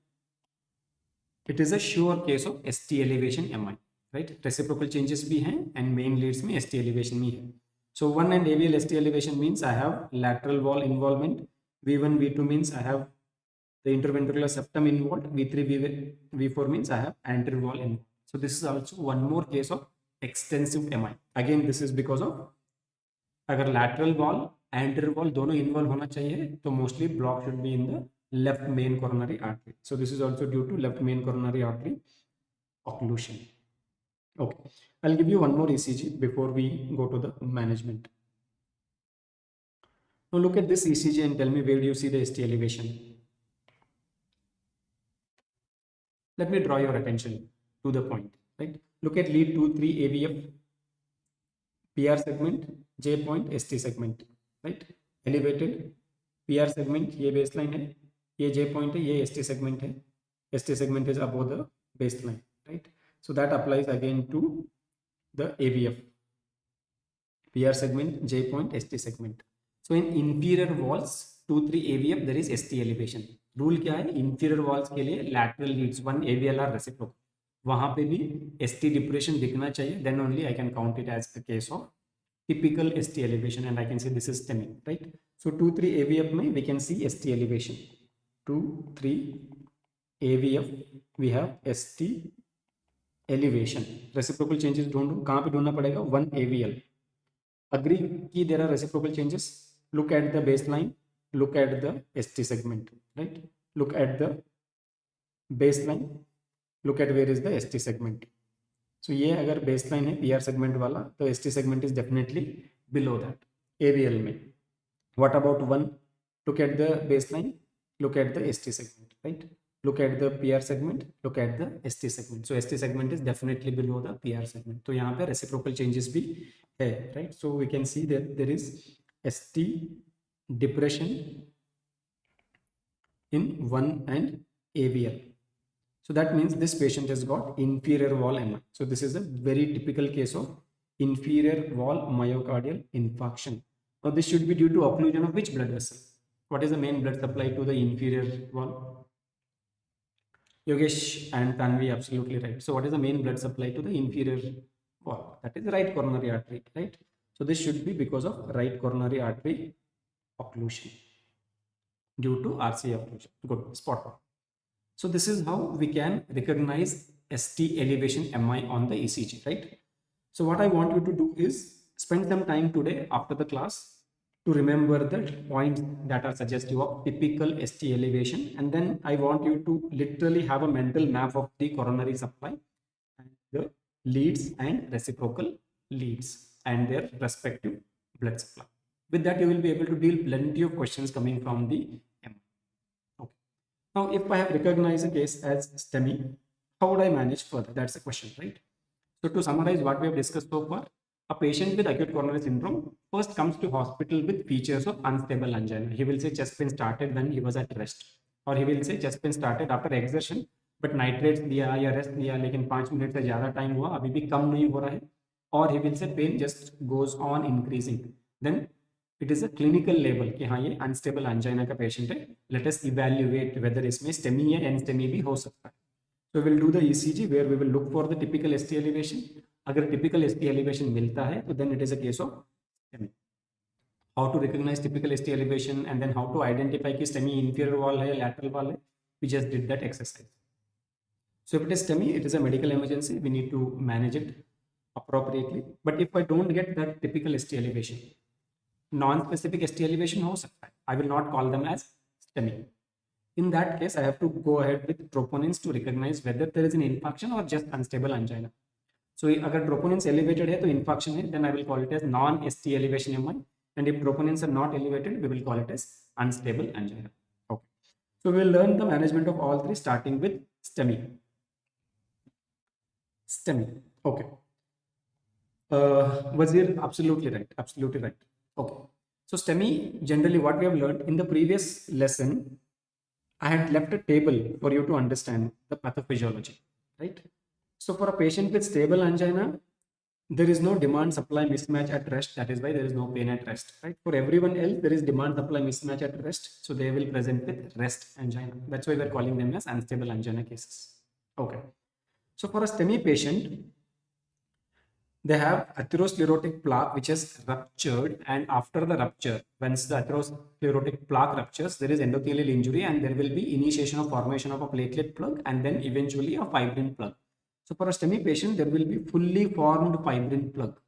It is a sure case of ST elevation MI. Right? Reciprocal changes भी हैं and main leads में ST elevation भी है. So 1 and AVL ST elevation means I have lateral wall involvement. V1, V2 means I have the interventricular septum involved. V3, V4 means I have anterior wall involved. So this is also one more case of extensive MI. Again, this is because of अगर lateral wall, anterior wall दोनों involve होना चाहिए तो mostly block should be in the left main coronary artery. So this is also due to left main coronary artery occlusion. Okay, I'll give you one more ECG before we go to the management. Now look at this ECG and tell me where do you see the ST elevation. Let me draw your attention to the point, right? Look at lead 2-3 AVF, PR segment, J point, ST segment, right? Elevated PR segment, ये baseline है, ये J point है, ये ST segment है. ST segment is above the baseline, right? So that applies again to the AVF, PR segment, J point, ST segment. So in inferior walls 2-3 AVF there is ST elevation. Rule क्या है, inferior walls के लिए lateral leads 1 AVL are reciprocal, वहां पे भी ST depression दिखना चाहिए, then only I can count it as the case of typical ST elevation and I can say this is STEMI, right? So 2-3 AVF में we can see ST elevation. 2-3 AVF we have ST elevation. Reciprocal changes ढूंढो, कहाँ पे ढूंढना पड़ेगा, 1 AVL. Agree कि there are reciprocal changes. Look at the baseline, look at the ST segment, right? Look at the baseline, look at where is the ST segment. So ये अगर baseline है PR segment वाला तो ST segment is definitely below that AVL में. What about 1? Look at the baseline, look at the ST segment, right? Look at the PR segment, look at the ST segment. So ST segment is definitely below the PR segment. तो यहाँ पे reciprocal changes भी है, right? So we can see that there is ST depression in 1 and AVL. So that means this patient has got inferior wall MI. So this is a very typical case of inferior wall myocardial infarction. Now this should be due to occlusion of which blood vessel? What is the main blood supply to the inferior wall? Yogesh and Tanvi, absolutely right. So what is the main blood supply to the inferior wall? That is right coronary artery, right? So this should be because of right coronary artery occlusion due to RCA occlusion. Good, spot on. So this is how we can recognize ST elevation MI on the ECG, right? So what I want you to do is spend some time today after the class to remember the points that are suggestive of typical ST elevation, and then I want you to literally have a mental map of the coronary supply and the leads and reciprocal leads and their respective blood supply. With that, you will be able to deal plenty of questions coming from the MI. Okay. Now, if I have recognized a case as STEMI, how would I manage further? That's the question, right? So to summarize what we have discussed so far, a patient with acute coronary syndrome first comes to hospital with features of unstable angina. He will say chest pain started when he was at rest, or he will say chest pain started after exertion, but nitrates लिया या rest लिया लेकिन 5 minute से ज़्यादा time हुआ अभी भी कम नहीं हो रहा है, और he will say pain just goes on increasing. Then it is a clinical label कि हाँ ये unstable angina का patient है. Let us evaluate whether इसमें STEMI या NSTEMI भी हो सकता है. So we will do the ECG where we will look for the typical ST elevation. अगर typical ST elevation मिलता है तो then it is a case of STEMI. How to recognize typical ST elevation and then how to identify कि STEMI inferior wall है lateral wall है. We just did that exercise. So if it is STEMI, it is a medical emergency. We need to manage it appropriately. But if I don't get that typical ST elevation, non-specific ST elevation हो सकता है. I will not call them as STEMI. In that case, I have to go ahead with troponins to recognize whether there is an infarction or just unstable angina. So अगर troponins elevated है तो infarction है, then I will call it as non-ST elevation MI. And if troponins are not elevated, we will call it as unstable angina. Okay. So we will learn the management of all three starting with STEMI. STEMI. Okay. Wazir, absolutely right. Absolutely right. Okay. So STEMI, generally what we have learned in the previous lesson, I had left a table for you to understand the pathophysiology, right? So for a patient with stable angina, there is no demand supply mismatch at rest. That is why there is no pain at rest, right? For everyone else, there is demand supply mismatch at rest. So they will present with rest angina. That's why we're calling them as unstable angina cases. Okay. So for a STEMI patient, They have atherosclerotic plaque which has ruptured, and after the rupture, once the atherosclerotic plaque ruptures, there is endothelial injury and there will be initiation of formation of a platelet plug and then eventually a fibrin plug. So for a STEMI patient, there will be fully formed fibrin plug.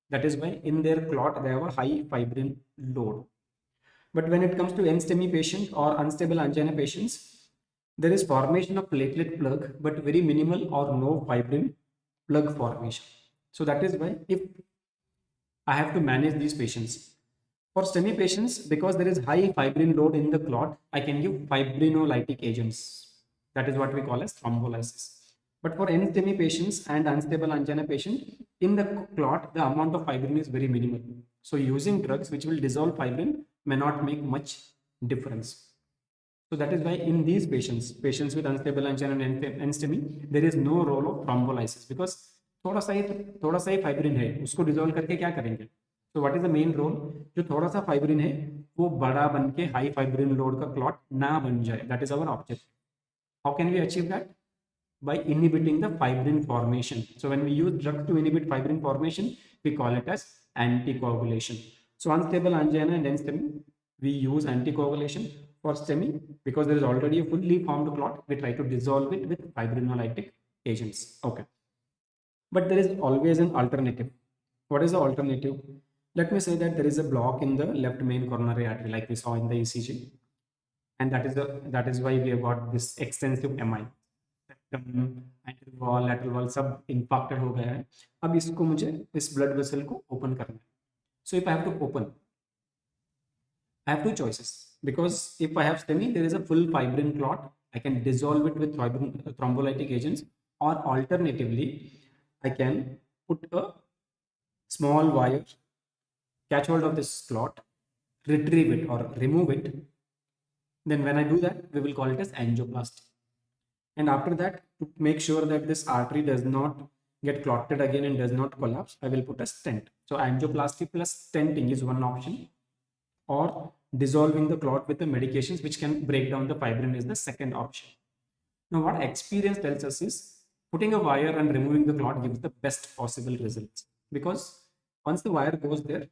That is why in their clot they have a high fibrin load. But when it comes to NSTEMI patient or unstable angina patients, there is formation of platelet plug but very minimal or no fibrin plug formation. So that is why if I have to manage these patients. For STEMI patients, because there is high fibrin load in the clot, I can give fibrinolytic agents. That is what we call as thrombolysis. But for NSTEMI patients and unstable angina patient, in the clot, the amount of fibrin is very minimal. So using drugs which will dissolve fibrin may not make much difference. So that is why in these patients with unstable angina and NSTEMI, there is no role of thrombolysis because थोड़ा सा ही fibrin है, उसको dissolve करके क्या करेंगे. So what is the main role, जो थोड़ा सा फाइब्रिन है वो बड़ा बन के हाई फाइब्रिन लोड का क्लॉट ना बन जाए. That is our object. How can we achieve that? By inhibiting the fibrin formation. So when we use drugs to inhibit fibrin formation, we call it as anticoagulation. So unstable angina and NSTEMI, we use anticoagulation. For STEMI, because there is already a fully formed clot, we try to dissolve it with fibrinolytic agents. Okay. But there is always an alternative. What is the alternative? Let me say that there is a block in the left main coronary artery, like we saw in the ECG, and that is why we have got this extensive MI. Wall lateral wall सब infected हो गया है. अब इसको मुझे इस blood vessel को open करना है. So if I have to open, I have two choices, because if I have STEMI, there is a full fibrin clot. I can dissolve it with thrombolytic agents, or alternatively, I can put a small wire, catch hold of this clot, retrieve it or remove it. Then when I do that, we will call it as angioplasty. And after that, to make sure that this artery does not get clotted again and does not collapse, I will put a stent. So angioplasty plus stenting is one option, or dissolving the clot with the medications which can break down the fibrin is the second option. Now what experience tells us is putting a wire and removing the clot gives the best possible results, because once the wire goes there,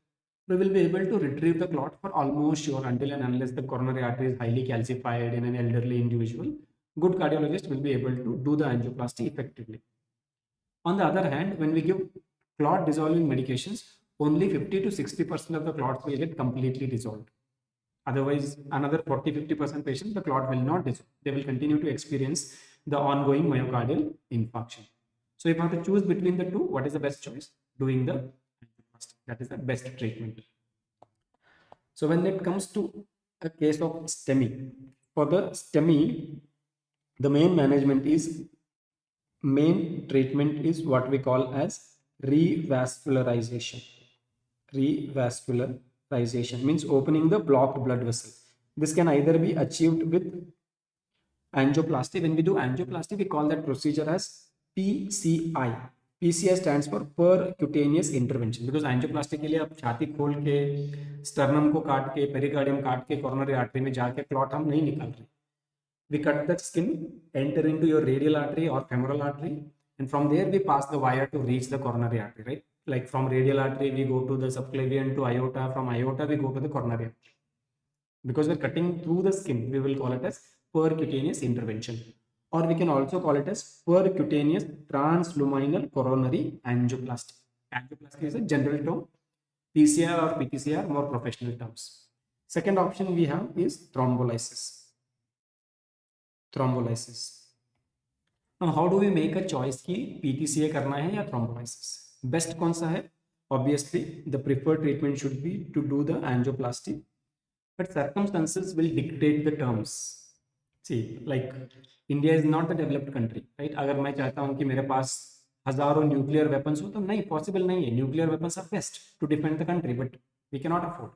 we will be able to retrieve the clot for almost sure, until and unless the coronary artery is highly calcified in an elderly individual. Good cardiologist will be able to do the angioplasty effectively. On the other hand, when we give clot dissolving medications, only 50 to 60% of the clots will get completely dissolved. Otherwise, another 40-50% patients, the clot will not dissolve. They will continue to experience the ongoing myocardial infarction. So if I have to choose between the two, what is the best choice? Doing the angioplasty. That is the best treatment. So when it comes to a case of STEMI, for the STEMI, the main treatment is what we call as revascularization. Revascularization means opening the blocked blood vessel. This can either be achieved with angioplasty. When we do angioplasty, we call that procedure as PCI. PCI stands for percutaneous intervention, because angioplasty के लिए आप छाती खोल के, sternum को काट के, pericardium काट के, coronary artery में जाके clot हम नहीं निकाल रहे. We cut the skin, enter into your radial artery or femoral artery, and from there we pass the wire to reach the coronary artery, right? Like from radial artery, we go to the subclavian to aorta, from aorta we go to the coronary artery. Because we're cutting through the skin, we will call it as percutaneous intervention. Or we can also call it as percutaneous transluminal coronary angioplasty. Angioplasty is a general term. PCI or PTCI are more professional terms. Second option we have is thrombolysis. Now how do we make a choice कि PTCA करना है या thrombolysis? Best कौन सा है? Obviously, the preferred treatment should be to do the angioplasty, but circumstances will dictate the terms. See, like India is not a developed country, right? अगर मैं चाहता हूँ कि मेरे पास हजारों न्यूक्लियर वेपन्स हो, तो नहीं, पॉसिबल नहीं है. Nuclear weapons are best to defend the country, but we can not afford.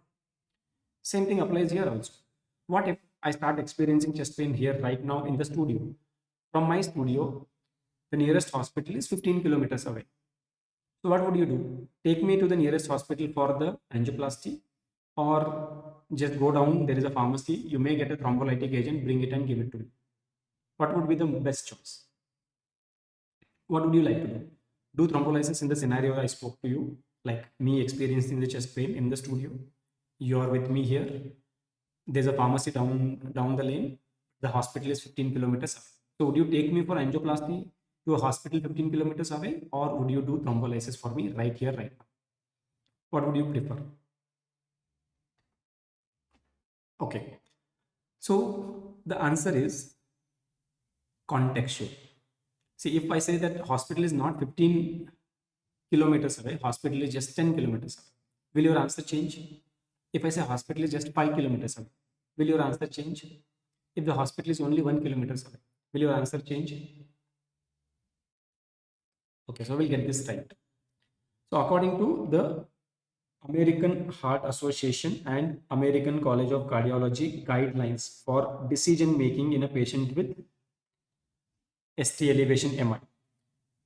Same thing applies here also. What if I start experiencing chest pain here right now in the studio? From my studio, the nearest hospital is 15 kilometers away. So what would you do? Take me to the nearest hospital for the angioplasty, or just go down, there is a pharmacy, you may get a thrombolytic agent, bring it and give it to me. What would be the best choice? What would you like to do? do thrombolysis in the scenario I spoke to you, like me experiencing the chest pain in the studio. You are with me here. There's a pharmacy down the lane. The hospital is 15 kilometers away. So would you take me for angioplasty to a hospital 15 kilometers away, or would you do thrombolysis for me right here, right now? What would you prefer? Okay. So the answer is contextual. See, if I say that hospital is not 15 kilometers away, hospital is just 10 kilometers away, will your answer change? If I say hospital is just 5 kilometers away, will your answer change? If the hospital is only 1 kilometers away, will your answer change? Okay, so we'll get this right. So according to the American Heart Association and American College of Cardiology guidelines for decision making in a patient with ST elevation MI.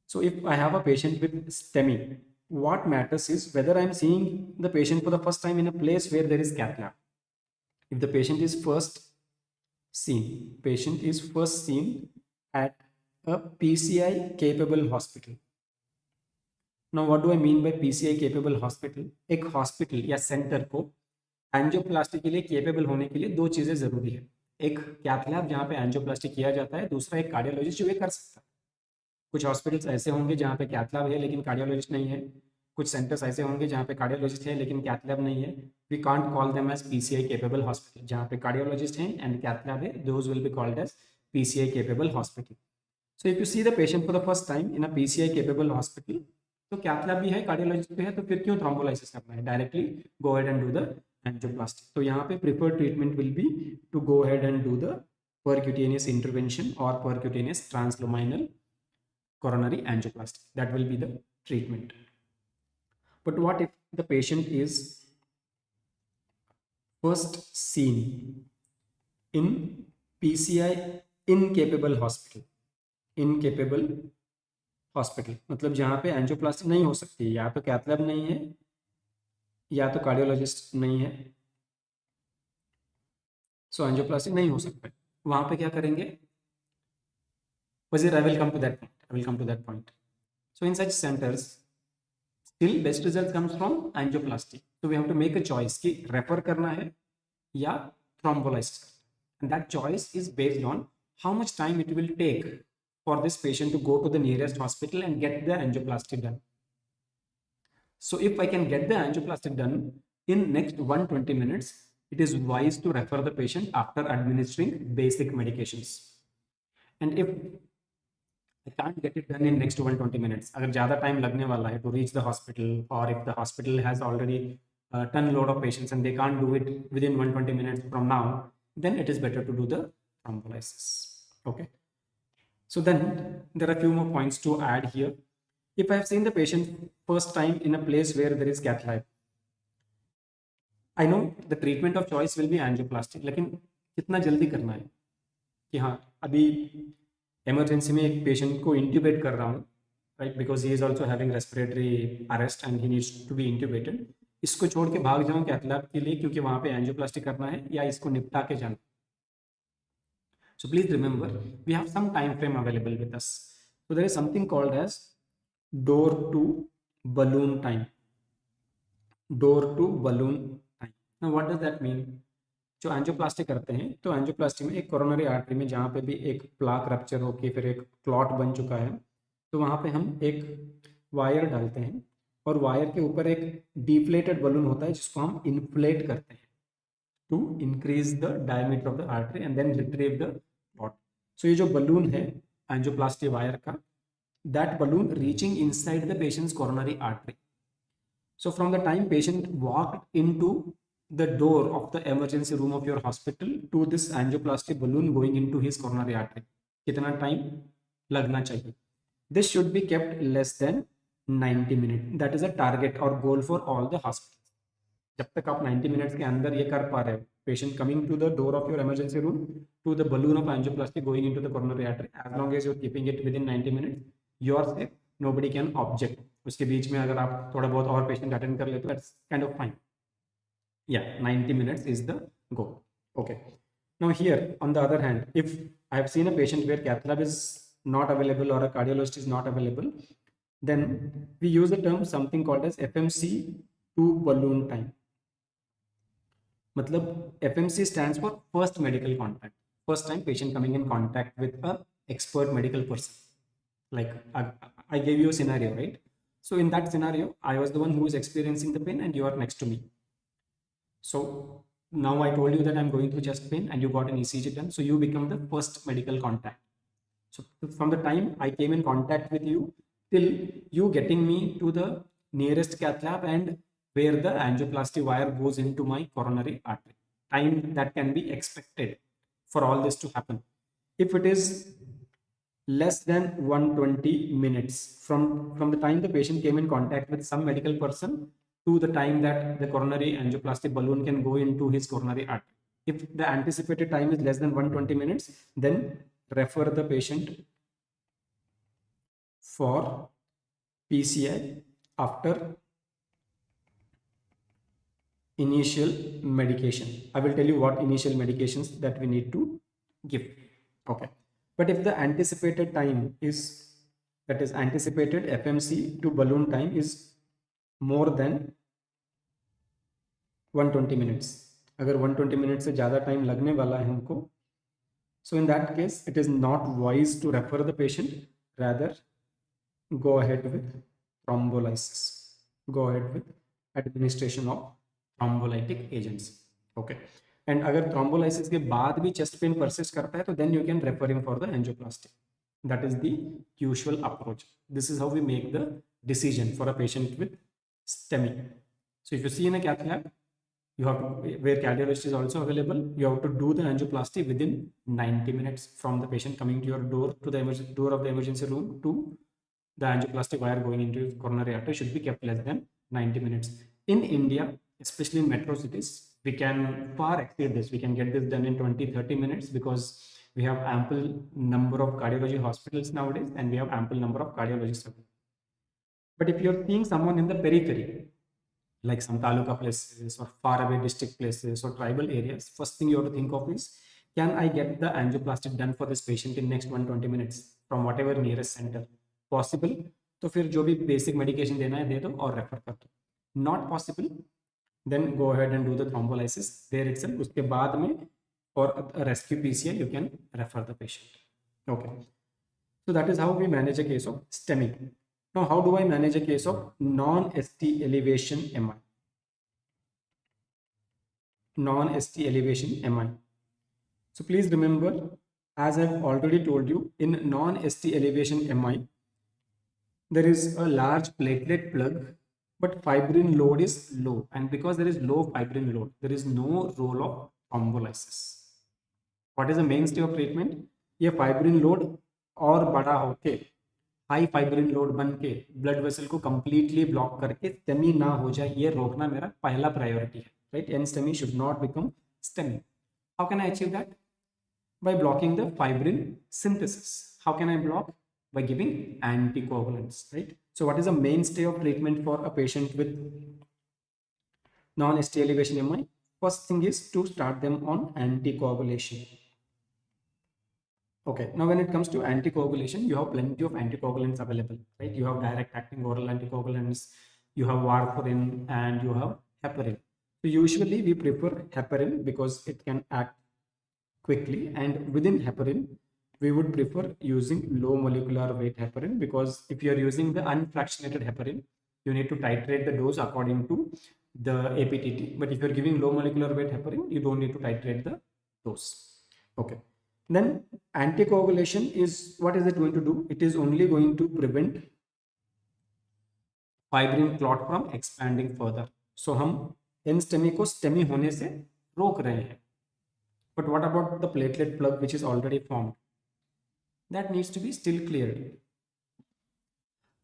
So if I have a patient with STEMI, what matters is whether I'm seeing the patient for the first time in a place where there is cath lab. If the patient is first seen at a PCI capable hospital. Now what do I mean by PCI capable hospital? एक hospital या centre को angioplasty के लिए capable होने के लिए दो चीजें जरूरी है. एक कैथ लैब जहाँ पे एंजियोप्लास्टी किया जाता है, दूसरा एक कार्डियोलॉजिस्ट जो ये कर सकता है. कुछ हॉस्पिटल्स ऐसे होंगे जहाँ पे कैथ लैब है लेकिन कार्डियोलॉजिस्ट नहीं है. कुछ सेंटर्स ऐसे होंगे जहाँ पे कार्डियोलॉजिस्ट है लेकिन कैथ लैब नहीं है. We can't call them as PCI capable hospital. जहाँ पे कार्डियोलॉजिस्ट हैं एंड कैथ लैब है, those will be called as PCI capable hospital. So if you see the patient for the first time in a PCI capable hospital, तो cath lab भी है, cardiologist भी है, तो फिर क्यों थ्रोम्बोलाइसिस करना है? Directly go ahead and do the angioplasty. तो यहाँ पे preferred treatment will be to go ahead and do the percutaneous intervention or percutaneous transluminal coronary angioplasty. That will be the treatment. But what if the patient is first seen in PCI incapable hospital? Incapable hospital मतलब जहाँ पे angioplasty नहीं हो सकती, या तो cath lab नहीं है या तो कार्डियोलॉजिस्ट नहीं है, सो एंजियोप्लास्टी नहीं हो सकता. वहां पे क्या करेंगे? I will come to that point. So in such centers, still best result comes from angioplasty. So we have to make a choice कि refer करना है या thrombolysis. And that choice is based on how much time it will take for this patient to go to the nearest hospital and get the angioplasty done. So if I can get the angioplasty done in next 120 minutes, it is wise to refer the patient after administering basic medications. And if I can't get it done in next 120 minutes, अगर ज़्यादा time लगने वाला है to reach the hospital, or if the hospital has already a ton load of patients and they can't do it within 120 minutes from now, then it is better to do the thrombolysis. Okay. So then there are a few more points to add here. If I have seen the patient first time in a place where there is cath lab, I know the treatment of choice will be angioplasty. लेकिन कितना जल्दी करना है कि हाँ अभी emergency में एक पेशेंट को इंट्यूबेट कर रहा हूँ, right, because he is also having respiratory arrest and he needs to be intubated. इसको छोड़ के भाग जाऊँ कैथ लैब के लिए क्योंकि वहाँ पे एंजियोप्लास्टी करना है, या इसको निपटा के जाना. So please remember, we have some time frame available with us. So there is something called as door to balloon time. Door to balloon time. Now what does that mean? जो angioplasty करते हैं तो angioplasty में एक coronary artery में जहाँ पे भी एक प्लाक रप्चर होके फिर एक क्लॉट बन चुका है, तो वहाँ पे हम एक वायर डालते हैं और वायर के ऊपर एक डिफ्लेटेड बलून होता है जिसको हम इन्फ्लेट करते हैं to increase the diameter of the artery and then retrieve the clot. So ये जो बलून है एंजियोप्लास्टी वायर का, that balloon reaching inside the patient's coronary artery. So from the time patient walked into the door of the emergency room of your hospital to this angioplasty balloon going into his coronary artery, कितना time लगना चाहिए? This should be kept less than 90 minutes. That is a target or goal for all the hospitals. जब तक आप 90 minutes के अंदर ये कर पा रहे हो, patient coming to the door of your emergency room to the balloon of angioplasty going into the coronary artery, as long as you're keeping it within 90 minutes, you are safe. Nobody can object. उसके बीच में अगर आप थोड़ा बहुत और patient attend कर लेते हो, that's kind of fine. Yeah, 90 minutes is the goal. Okay. Now here, on the other hand, if I have seen a patient where cath lab is not available or a cardiologist is not available, then we use the term something called as FMC to balloon time. मतलब FMC stands for first medical contact. First time patient coming in contact with a expert medical person. Like I gave you a scenario, right? So in that scenario, I was the one who was experiencing the pain and you are next to me. So now I told you that I'm going through chest pain and you got an ECG done. So you become the first medical contact. So from the time I came in contact with you till you getting me to the nearest cath lab and where the angioplasty wire goes into my coronary artery, time that can be expected for all this to happen. If it is less than 120 minutes from the time the patient came in contact with some medical person to the time that the coronary angioplasty balloon can go into his coronary artery. If the anticipated time is less than 120 minutes, then refer the patient for PCI after initial medication. I will tell you what initial medications that we need to give. Okay. But if the anticipated time is, that is anticipated FMC to balloon time is more than 120 minutes, अगर 120 minutes से ज़्यादा time लगने वाला है हमको, so in that case it is not wise to refer the patient, rather go ahead with thrombolysis, go ahead with administration of thrombolytic agents. Okay. And अगर thrombolysis के बाद भी chest pain persist करता है तो then you can refer him for the angioplasty. That is the usual approach. This is how we make the decision for a patient with STEMI. So if you see in a cath lab, you have to, where cardiologist is also available, you have to do the angioplasty within 90 minutes from the patient coming to your door, to the door of the emergency room, to the angioplasty wire going into coronary artery should be kept less than 90 minutes. In India, especially in metro cities, we can far exceed this. We can get this done in 20-30 minutes because we have ample number of cardiology hospitals nowadays and we have ample number of cardiologists. But if you're seeing someone in the periphery, like some taluka places or far away district places or tribal areas, first thing you have to think of is, can I get the angioplasty done for this patient in next 120 minutes from whatever nearest center? Possible, तो फिर जो भी basic medication देना है दे दो और refer कर दो. Not possible, then go ahead and do the thrombolysis there itself. उसके बाद में for a rescue PCI you can refer the patient. Okay. So that is how we manage a case of STEMI. Now, how do I manage a case of non-ST elevation MI? Non-ST elevation MI. So please remember, as I've already told you, in non-ST elevation MI, there is a large platelet plug, but fibrin load is low. And because there is low fibrin load, there is no role of thrombolysis. What is the mainstay of treatment? ये fibrin load और बड़ा होके high fibrin load बन के blood vessel को completely block करके STEMI ना हो जाए, ये रोकना मेरा पहला प्रायोरिटी है, right? And STEMI should not become STEMI. How can I achieve that? By blocking the fibrin synthesis. How can I block? By giving anticoagulants, right? So what is the mainstay of treatment for a patient with non-ST elevation MI? First thing is to start them on anticoagulation. Okay, now when it comes to anticoagulation, you have plenty of anticoagulants available, right? You have direct acting oral anticoagulants, you have warfarin, and you have heparin. So usually we prefer heparin because it can act quickly, and within heparin, we would prefer using low molecular weight heparin, because if you are using the unfractionated heparin, you need to titrate the dose according to the APTT. But if you're giving low molecular weight heparin, you don't need to titrate the dose. Okay. Then anticoagulation is, what is it going to do? It is only going to prevent fibrin clot from expanding further. So हम NSTEMI को STEMI होने से रोक रहे हैं. But what about the platelet plug which is already formed? That needs to be still cleared.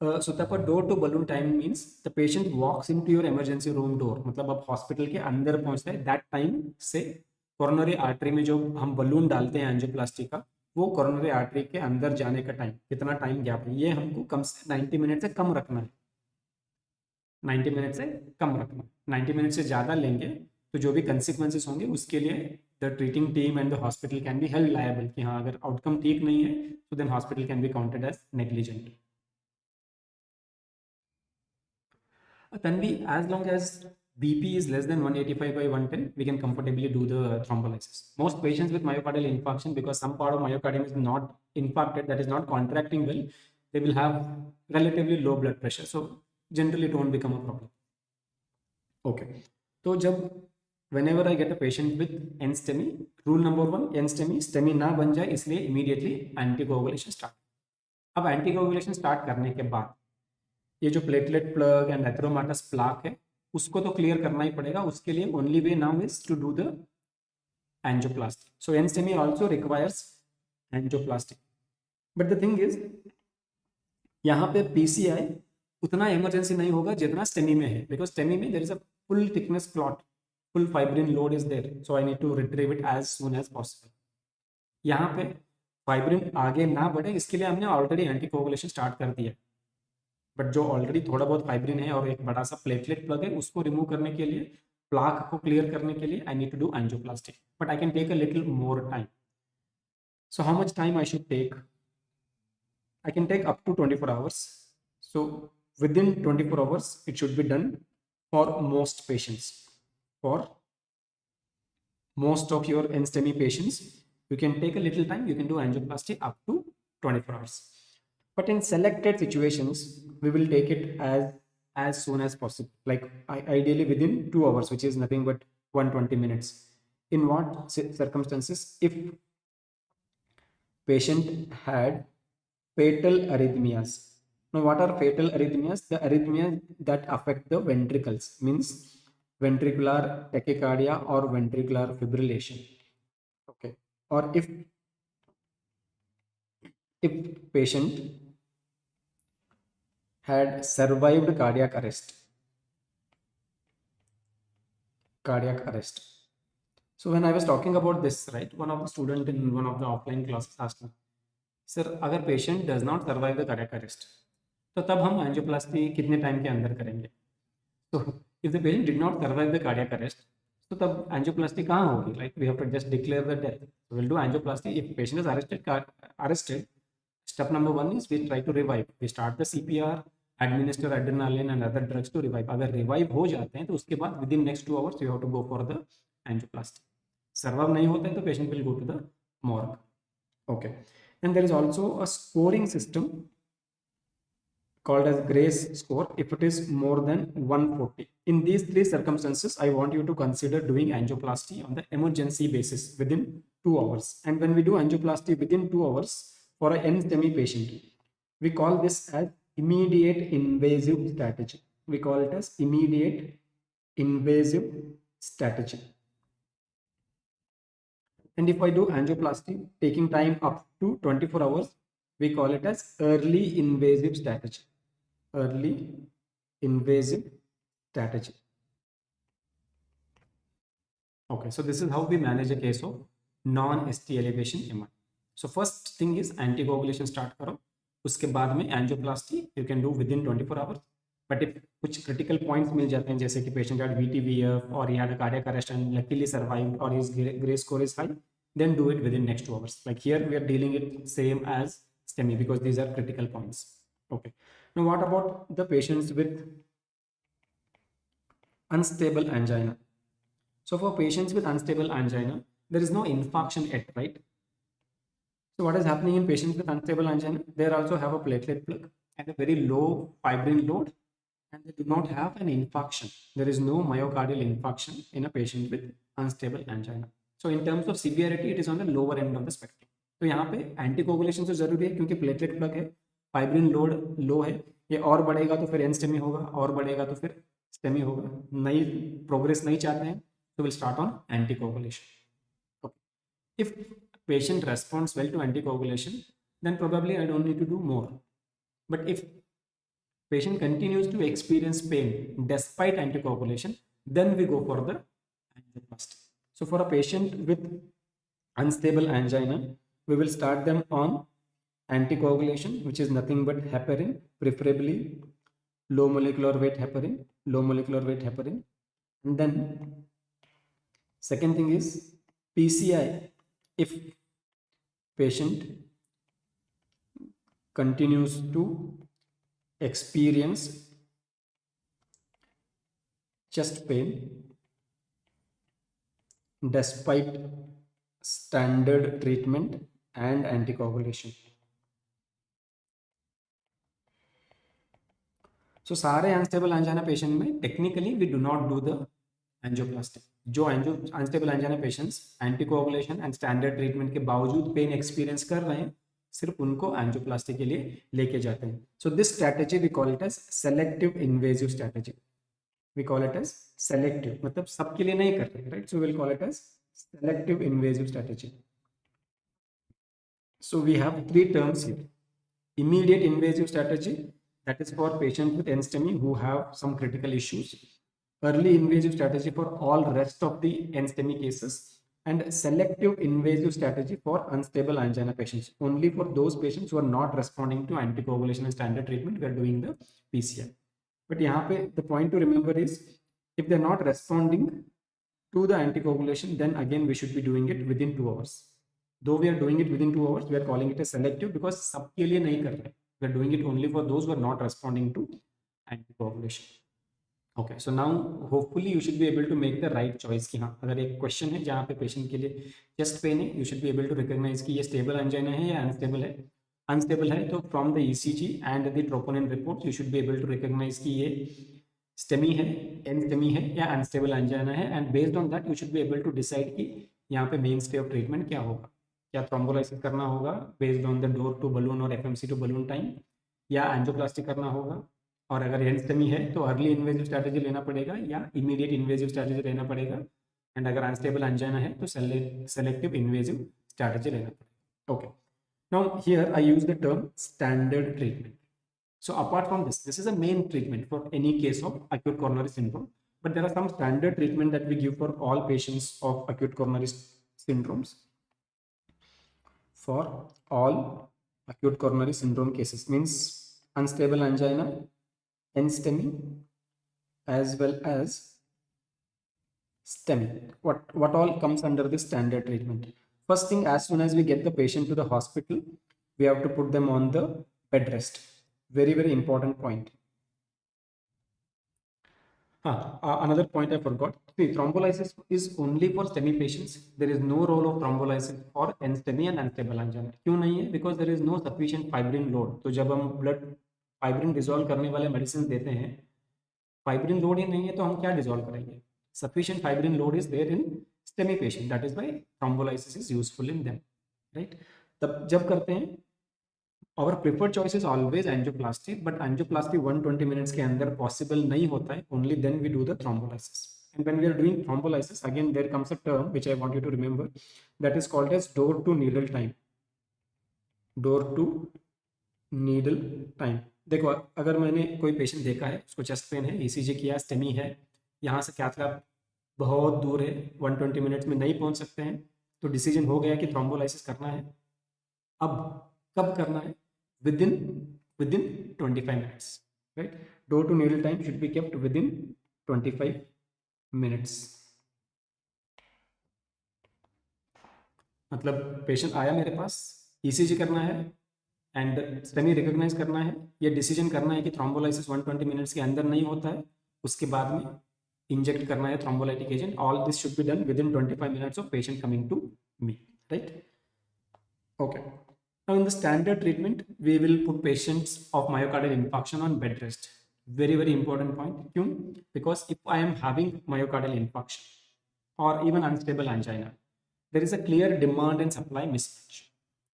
So तब पर door to balloon time means the patient walks into your emergency room door. मतलब आप hospital के अंदर पहुंचते हैं. That time से coronary artery में जो हम बलून डालते हैं एंजियोप्लास्टी का, वो कोरोनरी आर्टरी के अंदर जाने का टाइम, कितना टाइम गैप है, ये हमको कम से 90 मिनट से कम रखना है. 90 मिनट से कम रखना. 90 मिनट से ज़्यादा लेंगे तो जो भी कंसिक्वेंसेस होंगे उसके लिए the treating team and the hospital can be held liable कि हाँ, अगर आउटकम ठीक नहीं है तो then hospital can be counted as negligent. Then we, as long as BP is less than 185 by 110, we can comfortably do the thrombolysis. Most patients with myocardial infarction, because some part of myocardium is not infarcted, that is not contracting well, they will have relatively low blood pressure. So generally it won't become a problem. Okay. तो जब whenever I get a patient with NSTEMI, rule number 1, NSTEMI STEMI ना बन जाए इसलिए immediately anticoagulation start. अब anticoagulation start करने के बाद ये जो platelet plug and atheromatous plaque है उसको तो क्लियर करना ही पड़ेगा. उसके लिए only way now is to do the angioplasty. So NSTEMI also requires angioplasty. But the thing is यहाँ पे पीसीआई उतना इमरजेंसी नहीं होगा जितना स्टेमी में है, बिकॉज स्टेमी में there is a full thickness clot, full fibrin load is there, so I need to retrieve it as soon as possible. यहाँ पे फाइब्रिन आगे ना बढ़े इसके लिए हमने ऑलरेडी एंटीकोगुलेशन स्टार्ट कर दिया. बट जो ऑलरेडी थोड़ा बहुत फाइब्रिन है और एक बड़ा सा प्लेटलेट प्लग है उसको रिमूव करने के लिए, प्लाक को क्लियर करने के लिए I need to do angioplasty. But I can take a little more time. So how much time I should take? I can take up to 24 hours. So within 24 hours, it should be done for most patients. For most of your NSTEMI patients, you can take a little time. You can do angioplasty up to 24 hours. But in selected situations, we will take it as soon as possible. Like ideally within 2 hours, which is nothing but 120 minutes. In what circumstances? If patient had fatal arrhythmias. Now, what are fatal arrhythmias? The arrhythmias that affect the ventricles, means ventricular tachycardia or ventricular fibrillation. Okay. Or if patient had survived cardiac arrest. So when I was talking about this, right, one of the student in one of the offline classes asked me, sir अगर patient does not survive the cardiac arrest तो तब हम angioplasty कितने time के अंदर करेंगे? तो if the patient did not survive the cardiac arrest तो तब एंजियोप्लास्टी कहाँ होगी? Like we have to just declare the death. Will do angioplasty if patient is arrested. Step number 1 is we try to revive. We start the CPR, administer adrenaline and other drugs to revive. अगर revive हो जाते हैं तो उसके बाद within next 2 hours you have to go for the angioplasty. Survive नहीं होता है तो patient will go to the morgue. Okay. And there is also a scoring system called as Grace score if it is more than 140. In these 3 circumstances, I want you to consider doing angioplasty on the emergency basis within 2 hours. And when we do angioplasty within 2 hours for a NSTEMI patient, we call this as immediate invasive strategy. We call it as immediate invasive strategy. And if I do angioplasty taking time up to 24 hours, we call it as early invasive strategy. Early invasive strategy. Okay, so this is how we manage a case of non-ST elevation MI. So first thing is anticoagulation start करो. उसके बाद में angioplasty you can do within 24 hours. But if कुछ critical points मिल जाते हैं जैसे कि patient had VTVF or he had a cardiac arrest and luckily survived or his Gray score is high, then do it within next 2 hours. Like here we are dealing it same as STEMI because these are critical points. Okay. Now what about the patients with unstable angina? So for patients with unstable angina, there is no infarction yet, right? So what is happening in patients with unstable angina? They also have a platelet plug and a very low fibrin load, and they do not have an infarction. There is no myocardial infarction in a patient with unstable angina. So in terms of severity, it is on the lower end of the spectrum. तो यहाँ पे anticoagulation तो जरूरी है क्योंकि platelet plug है, fibrin load लो है. ये और बढ़ेगा तो फिर एनस्टेमी होगा, और बढ़ेगा तो फिर स्टेमी होगा. नई प्रोग्रेस नहीं चाहते हैं तो will start on anticoagulation. If patient responds well to anticoagulation, then probably I don't need to do more. But if patient continues to experience pain despite anticoagulation, then we go for the angioplasty. So for a patient with unstable angina, we will start them on anticoagulation, which is nothing but heparin, preferably low molecular weight heparin. And then second thing is PCI. If patient continues to experience chest pain despite standard treatment and anticoagulation. So सारे unstable angina patient में technically we do not do the angioplasty. जो unstable angina patients anticoagulation and standard treatment के बावजूद pen experience कर रहे हैं, सिर्फ उनको एंजियोप्लास्टी के लिए लेके जाते हैं. So this strategy we call it as selective invasive strategy. We call it as selective, मतलब सबके लिए नहीं करते, right. So will call it as selective invasive strategy. So we have three terms here. Immediate invasive strategy, that is for patients with NSTEMI who have some critical issues. Early invasive strategy for all rest of the NSTEMI cases, and selective invasive strategy for unstable angina patients. Only for those patients who are not responding to anticoagulation and standard treatment, we are doing the PCI. But यहाँ पे the point to remember is, if they are not responding to the anticoagulation, then again we should be doing it within 2 hours. Though we are doing it within 2 hours, we are calling it a selective because सबके लिए नहीं कर रहे. We are doing it only for those who are not responding to anticoagulation. Okay, so now hopefully you should be able to make the right choice कि हाँ, अगर एक question है जहाँ पे पेशेंट के लिए चेस्ट पेन है, you should be able to recognize कि ये स्टेबल एंजाइना है या अनस्टेबल है. अनस्टेबल है तो from the ECG and the troponin report you should be able to recognize कि ये STEMI है, NSTEMI है या अनस्टेबल एंजाइना है, and based on that you should be able to decide कि यहाँ पे मेन स्टे ऑफ ट्रीटमेंट क्या होगा. क्या थ्रोम्बोलाइसिस करना होगा based on the door to balloon और FMC टू बलून टाइम, या एंजियोप्लास्टी करना होगा. और अगर NSTEMI है तो अर्ली इन्वेजिव स्ट्रैटेजी लेना पड़ेगा या इमीडिएट इन्वेजिव स्ट्रैटेजी लेना पड़ेगा, एंड अगर अनस्टेबल एंजाइना है तो सेलेक्टिव इन्वेजिव स्ट्रैटेजी लेना पड़ेगा. Okay, now here I use the term standard treatment. So apart from this is a main treatment for any case of acute coronary syndrome, but there are some standard treatment that we give for all patients of acute coronary syndromes. For all acute coronary syndrome cases, means unstable angina, NSTEMI, as well as STEMI. What all comes under this standard treatment? First thing, as soon as we get the patient to the hospital, we have to put them on the bed rest. Very important point. Another point I forgot. See, thrombolysis is only for STEMI patients. There is no role of thrombolysis for NSTEMI and unstable angina. क्यों नहीं है? Because there is no sufficient fibrin load. तो जब हम blood fibrin dissolve करने वाले medicines देते हैं, fibrin load ही नहीं है तो हम क्या dissolve करेंगे? Sufficient fibrin load is there in STEMI patient. That is why thrombolysis is useful in them, right? तब जब करते हैं, our preferred choice is always angioplasty, but angioplasty 120 minutes के अंदर possible नहीं होता है. Only then we do the thrombolysis. And when we are doing thrombolysis, again there comes a term which I want you to remember, that is called as door to needle time. Door to needle time. देखो, अगर मैंने कोई patient देखा है, उसको chest pain है, ECG किया, STEMI है, यहाँ से कैथ लैब बहुत दूर है, 120 मिनट्स में नहीं पहुँच सकते हैं, तो डिसीजन हो गया कि थ्रोम्बोलाइसिस करना है. अब कब करना है? within 25 minutes, right? Door to needle time should be kept within 25 minutes. मतलब पेशेंट आया मेरे पास, ECG करना है एंड STEMI रिकॉग्नाइज करना है, ये डिसीजन करना है कि थ्रोम्बोलाइसिस 120 मिनट्स के अंदर नहीं होता है, उसके बाद में इंजेक्ट करना है thrombolytic agent. All this should be done within 25 minutes of patient coming to me, right? Okay. Now in the standard treatment, we will put patients of myocardial infarction on bed rest. Very important point. क्यों? Because if I am having myocardial infarction or even unstable angina, there is a clear demand and supply mismatch,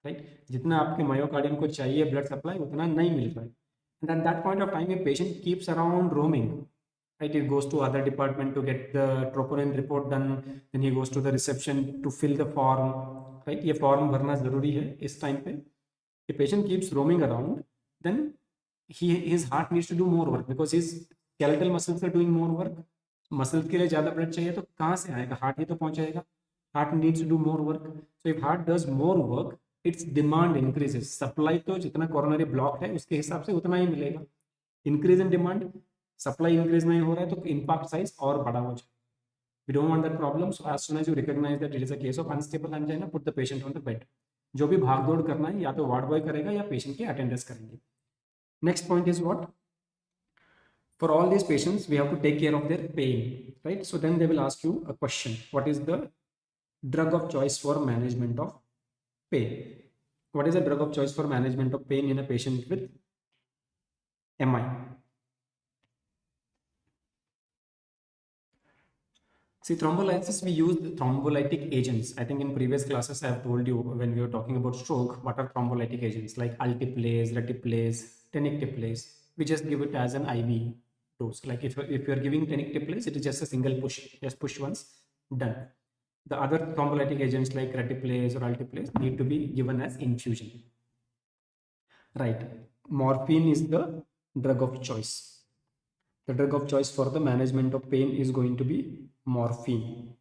right? जितना आपके myocardium को चाहिए blood supply, उतना नहीं मिल रहा है. And at that point of time, a patient keeps around roaming, right? It goes to other department to get the troponin report done, then he goes to the reception to fill the form, right? ये form भरना जरूरी है इस time पे. The patient keeps roaming around, then his heart needs to do more work because his skeletal muscles are doing more work. Muscles के लिए ज़्यादा blood चाहिए तो कहाँ से आएगा? हार्ट ही तो पहुँचाएगा. Heart needs to do more work. So if heart does more work, it's demand increases. Supply तो जितना कोरोनरी ब्लॉक है उसके हिसाब से उतना ही मिलेगा. Increase in demand, supply increase नहीं हो रहा है तो इंफार्क्ट साइज और बड़ा हो जाए. We don't want that problem. So as soon as you recognize that it is a case of unstable angina, put the patient on the bed. जो भी भाग दौड़ करना है या तो वार्ड बॉय करेगा या पेशेंट के अटेंडर्स करेंगे. Next point is what? For all these patients, we have to take care of their pain, right? So then they will ask you a question: what is the drug of choice for management of pain? What is the drug of choice for management of pain in a patient with MI? See, thrombolysis, we use thrombolytic agents. I think in previous classes I have told you, when we were talking about stroke, what are thrombolytic agents like altiplase, retiplase, tenecteplase. We just give it as an IV dose. Like if you are giving tenecteplase, it is just a single push, just push once, done. The other thrombolytic agents like retiplase or altiplase need to be given as infusion. Right. Morphine is the drug of choice. The drug of choice for the management of pain is going to be morphine.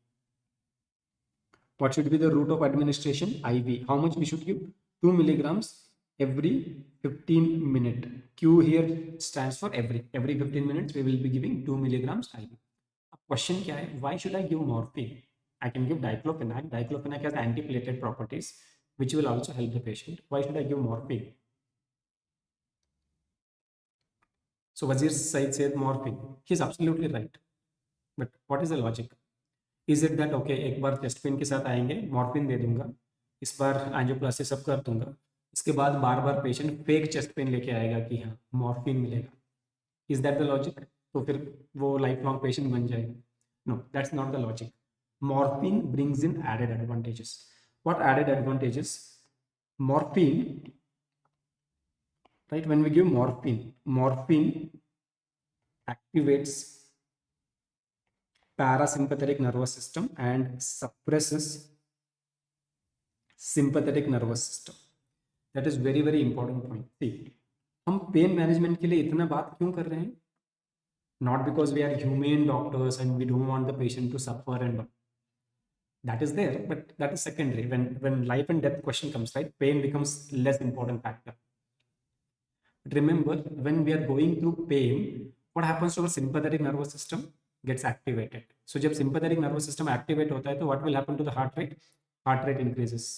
What should be the route of administration? IV. How much we should give? 2 milligrams every 15 minutes. Q here stands for every 15 minutes we will be giving 2 milligrams IV. Question kya hai? Why should I give morphine? I can give diclofenac. Diclofenac has antiplatelet properties which will also help the patient. Why should I give morphine? So Wazir Said said morphine. He is absolutely right. But what is the logic? Is it that okay, एक बार chest pain के साथ आएंगे, morphine दे दूंगा, इस बार angioplasty सब कर दूंगा, इसके बाद बार बार पेशेंट फेक चेस्ट पेन लेके आएगा कि हाँ मॉर्फिन मिलेगा? Is that the logic? तो फिर वो लाइफ लॉन्ग पेशेंट बन जाएगा? No, that's not the logic. Morphine brings in added advantages. What added advantages? Morphine, right? When we give morphine activates parasympathetic nervous system and suppresses sympathetic nervous system. That is very very important point. See, हम pain management के लिए इतना बात क्यों कर रहे हैं? Not because we are humane doctors and we don't want the patient to suffer and all. That is there, but that is secondary. When life and death question comes, right, pain becomes less important factor. But remember, when we are going through pain, what happens to our sympathetic nervous system? Gets activated. So जब sympathetic nervous system activate होता है तो what will happen to the heart rate? Heart rate increases.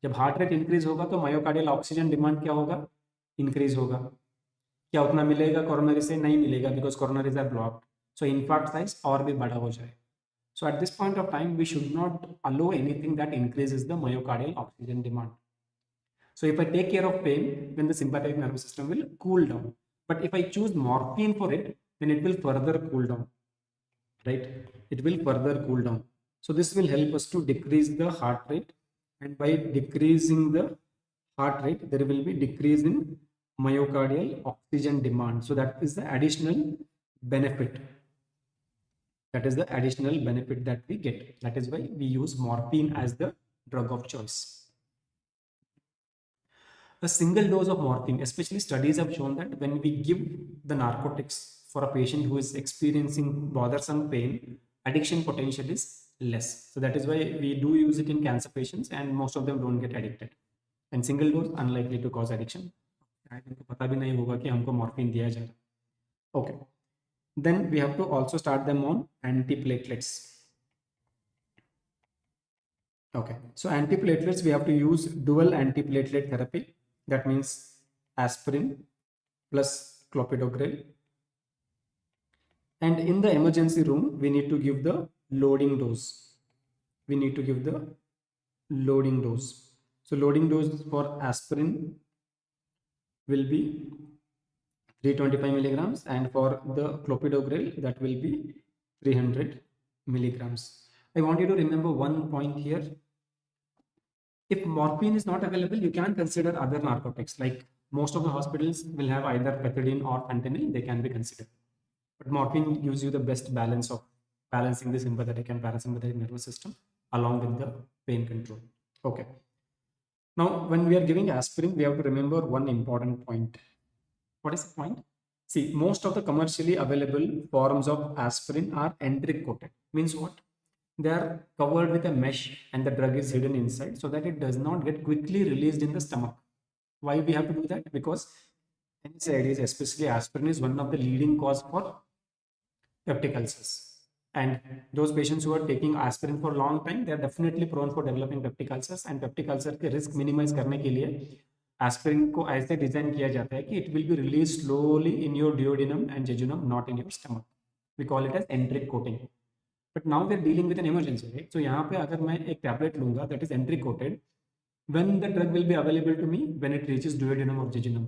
जब heart rate increase होगा तो myocardial oxygen demand क्या होगा? Increase होगा. क्या उतना मिलेगा coronary से? नहीं मिलेगा, because coronaries are blocked. So infarct size और भी बड़ा हो जाए. So at this point of time, we should not allow anything that increases the myocardial oxygen demand. So if I take care of pain, then the sympathetic nervous system will cool down. But if I choose morphine for it, then it will further cool down, right? It will further cool down. So this will help us to decrease the heart rate. And by decreasing the heart rate, there will be decrease in myocardial oxygen demand. So that is the additional benefit. That is the additional benefit that we get. That is why we use morphine as the drug of choice. A single dose of morphine, especially studies have shown that when we give the narcotics for a patient who is experiencing bothersome pain, addiction potential is less. So that is why we do use it in cancer patients and most of them don't get addicted. And single dose unlikely to cause addiction. पता भी नहीं होगा कि हमको morphine दिया जा रहा है. Okay. Then we have to also start them on antiplatelets. Okay, so antiplatelets, we have to use dual antiplatelet therapy. That means aspirin plus clopidogrel. And in the emergency room, we need to give the loading dose. We need to give the loading dose. So loading dose for aspirin will be 325 milligrams, and for the clopidogrel that will be 300 milligrams. I want you to remember one point here. If morphine is not available, you can consider other narcotics. Like most of the hospitals will have either pethidine or fentanyl, they can be considered. But morphine gives you the best balance of balancing the sympathetic and parasympathetic nervous system along with the pain control. Okay. Now, when we are giving aspirin, we have to remember one important point. What is the point? See, most of the commercially available forms of aspirin are enteric coated. Means what? They are covered with a mesh and the drug is hidden inside so that it does not get quickly released in the stomach. Why we have to do that? Because NSAIDs, especially aspirin, is one of the leading cause for peptic ulcers. And those patients who are taking aspirin for a long time, they are definitely prone for developing peptic ulcers. And peptic ulcer के risk minimize करने के लिए aspirin को ऐसे design किया जाता है कि it will be release slowly in your duodenum and jejunum, not in your stomach. We call it as enteric coating. But now we are dealing with an emergency, right? So यहाँ पे अगर मैं एक tablet लूंगा that is enteric coated, when the drug will be available to me when it reaches duodenum or jejunum,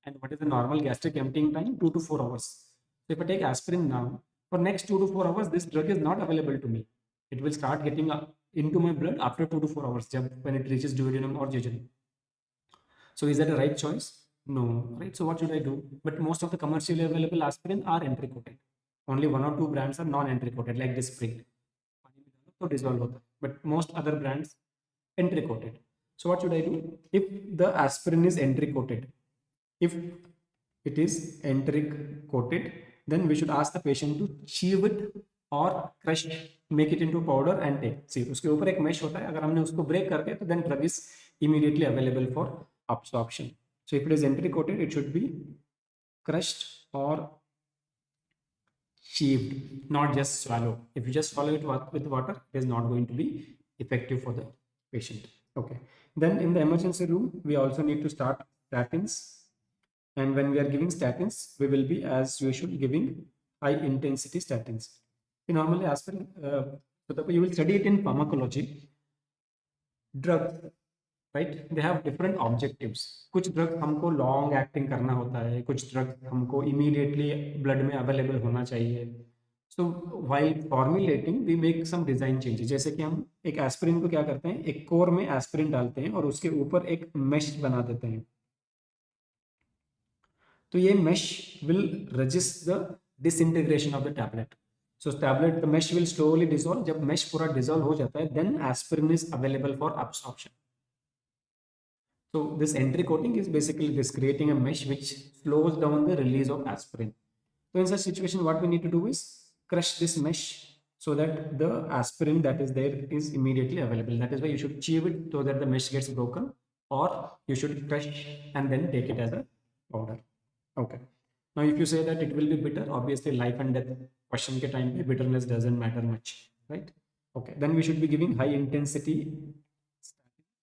and what is the normal gastric emptying time? 2 to 4 hours. So if I take aspirin now, for next 2 to 4 hours this drug is not available to me. It will start getting into my blood after 2 to 4 hours when it reaches duodenum or jejunum. So is that a right choice? No, right? So what should I do? But most of the commercially available aspirin are entry coated. Only 1 or 2 brands are non-entry coated, like this spring. So dissolve hota, but most other brands entry coated. So what should I do? If the aspirin is entry coated, if it is entry coated, then we should ask the patient to chew it or crush, make it into powder and take. See, उसके ऊपर एक mesh होता है, अगर हमने उसको break कर दिया तो then drug is immediately available for absorption. So if it is entry coated, it should be crushed or chewed, not just swallowed. If you just swallow it with water, it is not going to be effective for the patient. Okay. Then in the emergency room, we also need to start statins. And when we are giving statins, we will be as usual giving high intensity statins. Normally aspirin, so you will study it in pharmacology. Drugs, right? They have different objectives. कुछ drug हमको long acting करना होता है, कुछ drug हमको immediately blood में available होना चाहिए. So while formulating we make some design changes. जैसे कि हम एक एस्पिरिन को क्या करते हैं, एक कोर में एस्पिरिन डालते हैं और उसके ऊपर एक मेश बना देते हैं. तो ये mesh will resist the disintegration of the tablet. So tablet the mesh will slowly dissolve. जब मेश पूरा डिसॉल्व हो जाता है then aspirin is available for absorption. So this entry coating is basically this, creating a mesh which slows down the release of aspirin. So in such situation, what we need to do is crush this mesh so that the aspirin that is there is immediately available. That is why you should chew it so that the mesh gets broken, or you should crush and then take it as a powder. Okay. Now, if you say that it will be bitter, obviously life and death question ke time pe bitterness doesn't matter much, right? Okay. Then we should be giving high intensity.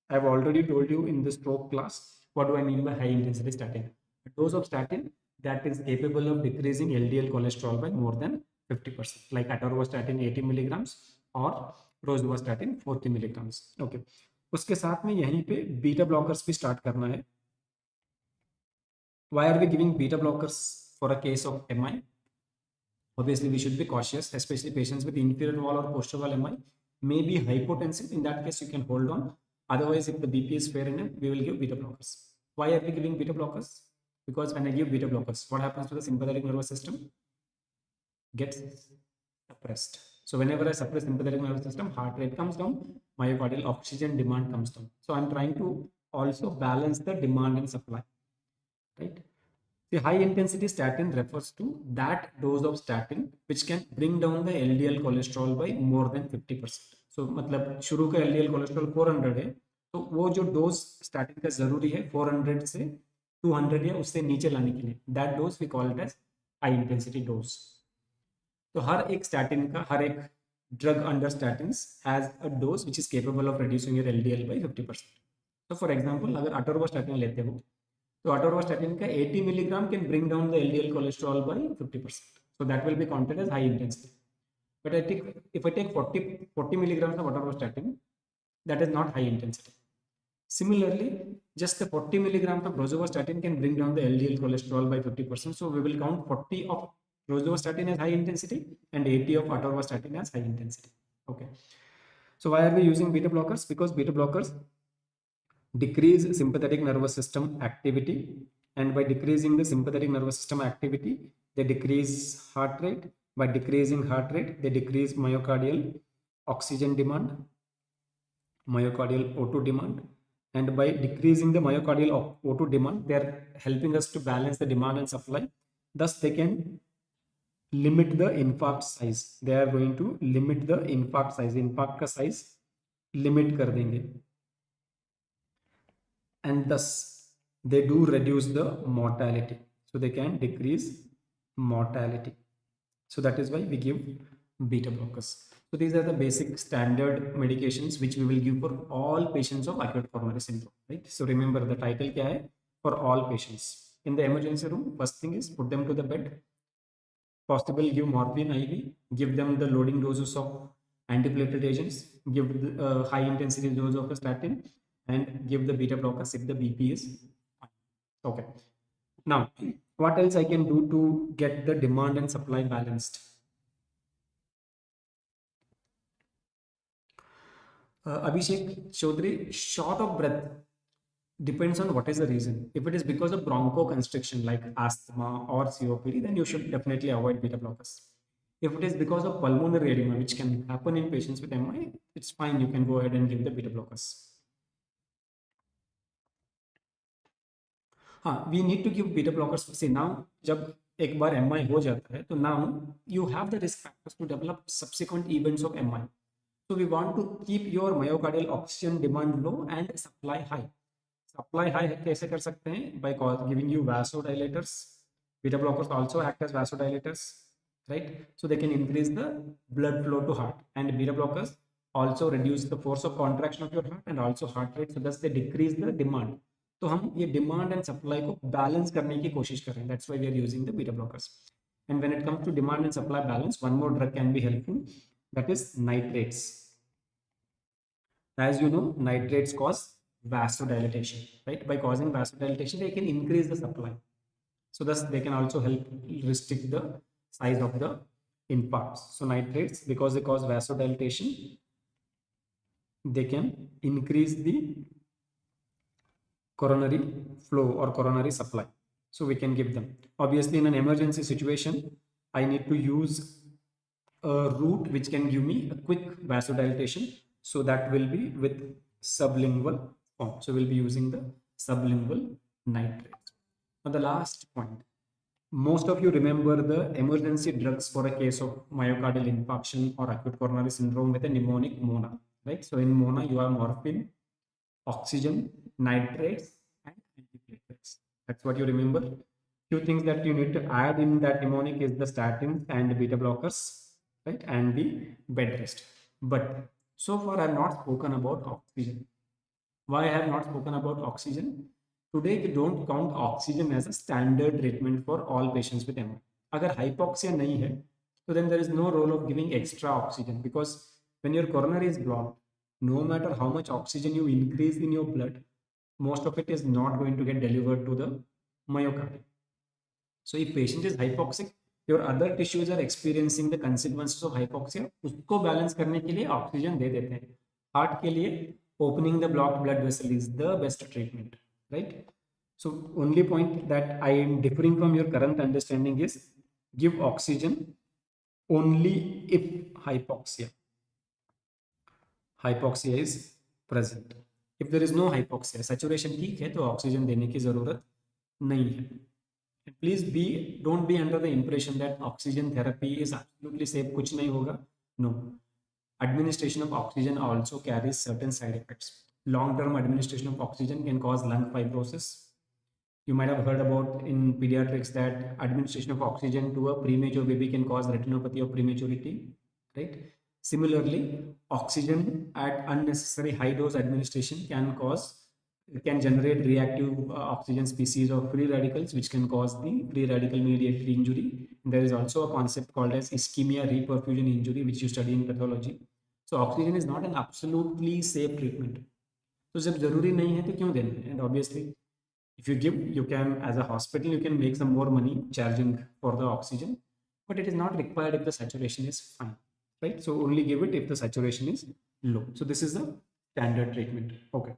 I've already told you in the stroke class what do I mean by high intensity statin. A dose of statin that is capable of decreasing LDL cholesterol by more than 50%, like atorvastatin 80 milligrams or rosuvastatin 40 milligrams. Okay. उसके साथ में यहीं पे beta blockers भी start करना है. Why are we giving beta blockers for a case of MI? Obviously, we should be cautious, especially patients with inferior wall or posterior wall MI may be hypotensive. In that case, you can hold on. Otherwise, if the BP is fair enough, we will give beta blockers. Why are we giving beta blockers? Because when I give beta blockers, what happens to the sympathetic nervous system? Gets suppressed. So whenever I suppress sympathetic nervous system, heart rate comes down, myocardial oxygen demand comes down. So I'm trying to also balance the demand and supply, right? The high intensity statin refers to that dose of statin which can bring down the LDL cholesterol by more than 50%. So मतलब शुरू का LDL cholesterol 400 है, तो वो जो dose statin का जरूरी है 400 से 200 या उससे नीचे लाने के लिए, that dose we call it as high intensity dose. तो हर एक स्टैटिन का, हर एक drug under statins has a dose which is capable of reducing your LDL by 50%. So for example, अगर atorvastatin लेते हो तो atorvastatin का 80 milligram can bring down the LDL cholesterol by 50%. So that will be counted as high intensity. But if I take 40 milligrams of atorvastatin, that is not high intensity. Similarly, just the 40 milligrams of rosuvastatin can bring down the LDL cholesterol by 50%. So we will count 40 of rosuvastatin as high intensity and 80 of atorvastatin as high intensity. Okay. So why are we using beta blockers? Because beta blockers decrease sympathetic nervous system activity, and by decreasing the sympathetic nervous system activity, they decrease heart rate. By decreasing heart rate, they decrease myocardial oxygen demand, myocardial O2 demand, and by decreasing the myocardial O2 demand, they are helping us to balance the demand and supply. Thus, they can limit the infarct size. They are going to limit the infarct size. Infarct का size limit कर देंगे. And thus they do reduce the mortality. So they can decrease mortality. So that is why we give beta blockers. So these are the basic standard medications which we will give for all patients of acute coronary syndrome, right? So remember the title kya hai? For all patients. In the emergency room, first thing is put them to the bed, possible give morphine IV, give them the loading doses of antiplatelet agents, give the, high intensity dose of a statin, and give the beta blockers if the BP is high. Okay. Now, what else I can do to get the demand and supply balanced? Abhishek Chaudhary, short of breath depends on what is the reason. If it is because of bronchoconstriction like asthma or COPD, then you should definitely avoid beta blockers. If it is because of pulmonary edema, which can happen in patients with MI, it's fine. You can go ahead and give the beta blockers. हाँ, we need to give beta blockers. See now, जब एक बार MI हो जाता है, तो now you have the risk factors to develop subsequent events of MI. So we want to keep your myocardial oxygen demand low and supply high. Supply high कैसे कर सकते हैं? By giving you vasodilators. Beta blockers also act as vasodilators, right? So they can increase the blood flow to heart, and beta blockers also reduce the force of contraction of your heart and also heart rate, so thus they decrease the demand. तो हम ये demand and supply को balance करने की कोशिश कर रहे हैं. That's why we are using the beta blockers. And when it comes to demand and supply balance, one more drug can be helpful, that is nitrates. As you know, nitrates cause vasodilatation, right? By causing vasodilatation, they can increase the supply. So thus they can also help restrict the size of the infarcts. So nitrates, because they cause vasodilatation, they can increase the coronary flow or coronary supply. So we can give them. Obviously, in an emergency situation, I need to use a route which can give me a quick vasodilatation. So that will be with sublingual form. So we'll be using the sublingual nitrates. Now the last point. Most of you remember the emergency drugs for a case of myocardial infarction or acute coronary syndrome with a mnemonic MONA, right? So in MONA, you have morphine, oxygen, nitrates, and antiplatelets. That's what you remember. Few things that you need to add in that mnemonic is the statins and the beta blockers, right? And the bed rest. But so far, I have not spoken about oxygen. Why I have not spoken about oxygen? Today, we don't count oxygen as a standard treatment for all patients with MI. अगर hypoxia नहीं है, so then there is no role of giving extra oxygen, because when your coronary is blocked, no matter how much oxygen you increase in your blood, most of it is not going to get delivered to the myocardium. So if patient is hypoxic, your other tissues are experiencing the consequences of hypoxia. उसको balance करने के लिए oxygen दे देते हैं. Heart के लिए opening the blocked blood vessel is the best treatment, right? So only point that I am differing from your current understanding is give oxygen only if hypoxia is present. If there is no hypoxia, saturation ठीक है, तो oxygen देने की जरूरत नहीं है. Please don't be under the impression that oxygen therapy is absolutely safe. कुछ नहीं होगा. No. Administration of oxygen also carries certain side effects. Long-term administration of oxygen can cause lung fibrosis. You might have heard about in pediatrics that administration of oxygen to a premature baby can cause retinopathy of prematurity, right? Similarly, oxygen at unnecessary high dose administration can generate reactive oxygen species of free radicals, which can cause the free radical mediated injury. There is also a concept called as ischemia reperfusion injury, which you study in pathology. So oxygen is not an absolutely safe treatment. So जब जरूरी नहीं है तो क्यों देना है? And obviously, if you give, you can, as a hospital, you can make some more money charging for the oxygen, but it is not required if the saturation is fine, right? So only give it if the saturation is low. So this is the standard treatment. Okay.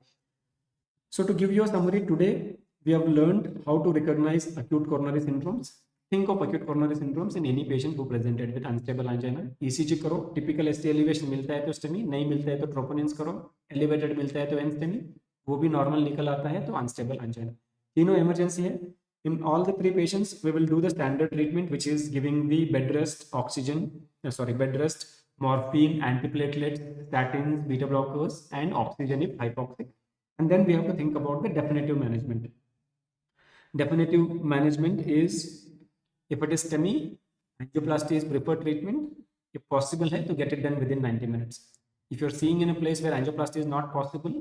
So to give you a summary, today we have learned how to recognize acute coronary syndromes. Think of acute coronary syndromes in any patient who presented with unstable angina. ECG करो, typical ST elevation मिलता है तो STEMI, नहीं मिलता है तो troponins करो, elevated मिलता है तो NSTEMI, वो भी normal निकल आता है तो unstable angina. तीनों emergency है. In all the three patients, we will do the standard treatment, which is giving the bed rest, bed rest, morphine, antiplatelets, statins, beta blockers, and oxygen if hypoxic. And then we have to think about the definitive management. Definitive management is, if it is STEMI, angioplasty is preferred treatment. if possible है to get it done within 90 minutes. If you're seeing in a place where angioplasty is not possible,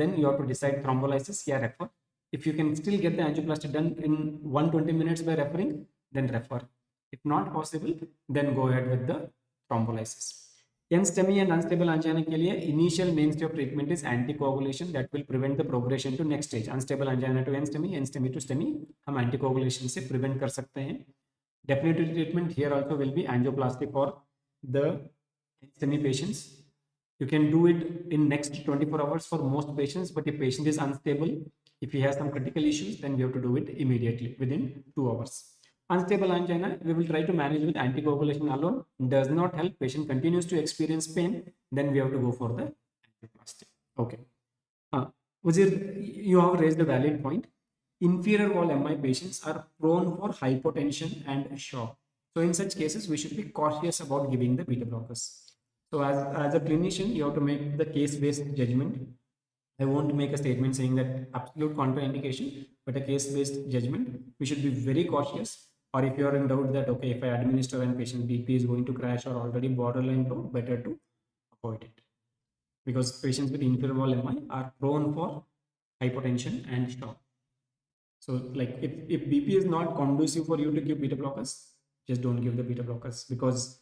then you have to decide thrombolysis, yeah, refer. If you can still get the angioplasty done in 120 minutes by referring, then refer. If not possible, then go ahead with the thrombolysis. NSTEMI and unstable angina के लिए initial mainstay of treatment is anticoagulation that will prevent the progression to next stage. Unstable angina to NSTEMI, NSTEMI to STEMI, हम anticoagulation से prevent कर सकते हैं. Definitive treatment here also will be angioplasty for the NSTEMI patients. You can do it in next 24 hours for most patients, but if patient is unstable, if he has some critical issues, then we have to do it immediately within 2 hours. Unstable angina, we will try to manage with anticoagulation alone. Does not help, patient continues to experience pain, then we have to go for the angioplasty. Okay. Wazir, you have raised a valid point. Inferior wall MI patients are prone for hypotension and shock. So in such cases, we should be cautious about giving the beta blockers. So as a clinician, you have to make the case-based judgment. I won't make a statement saying that absolute contraindication, but a case-based judgment. We should be very cautious. Or if you are in doubt that, okay, if I administer and patient BP is going to crash or already borderline low, better to avoid it. Because patients with inferior wall MI are prone for hypotension and shock. So like if BP is not conducive for you to give beta blockers, just don't give the beta blockers, because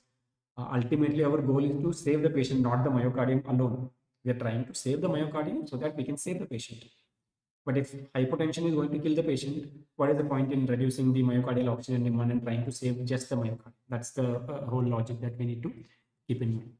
ultimately our goal is to save the patient, not the myocardium alone. We are trying to save the myocardium so that we can save the patient. But if hypotension is going to kill the patient, what is the point in reducing the myocardial oxygen demand and trying to save just the myocardium? That's the whole logic that we need to keep in mind.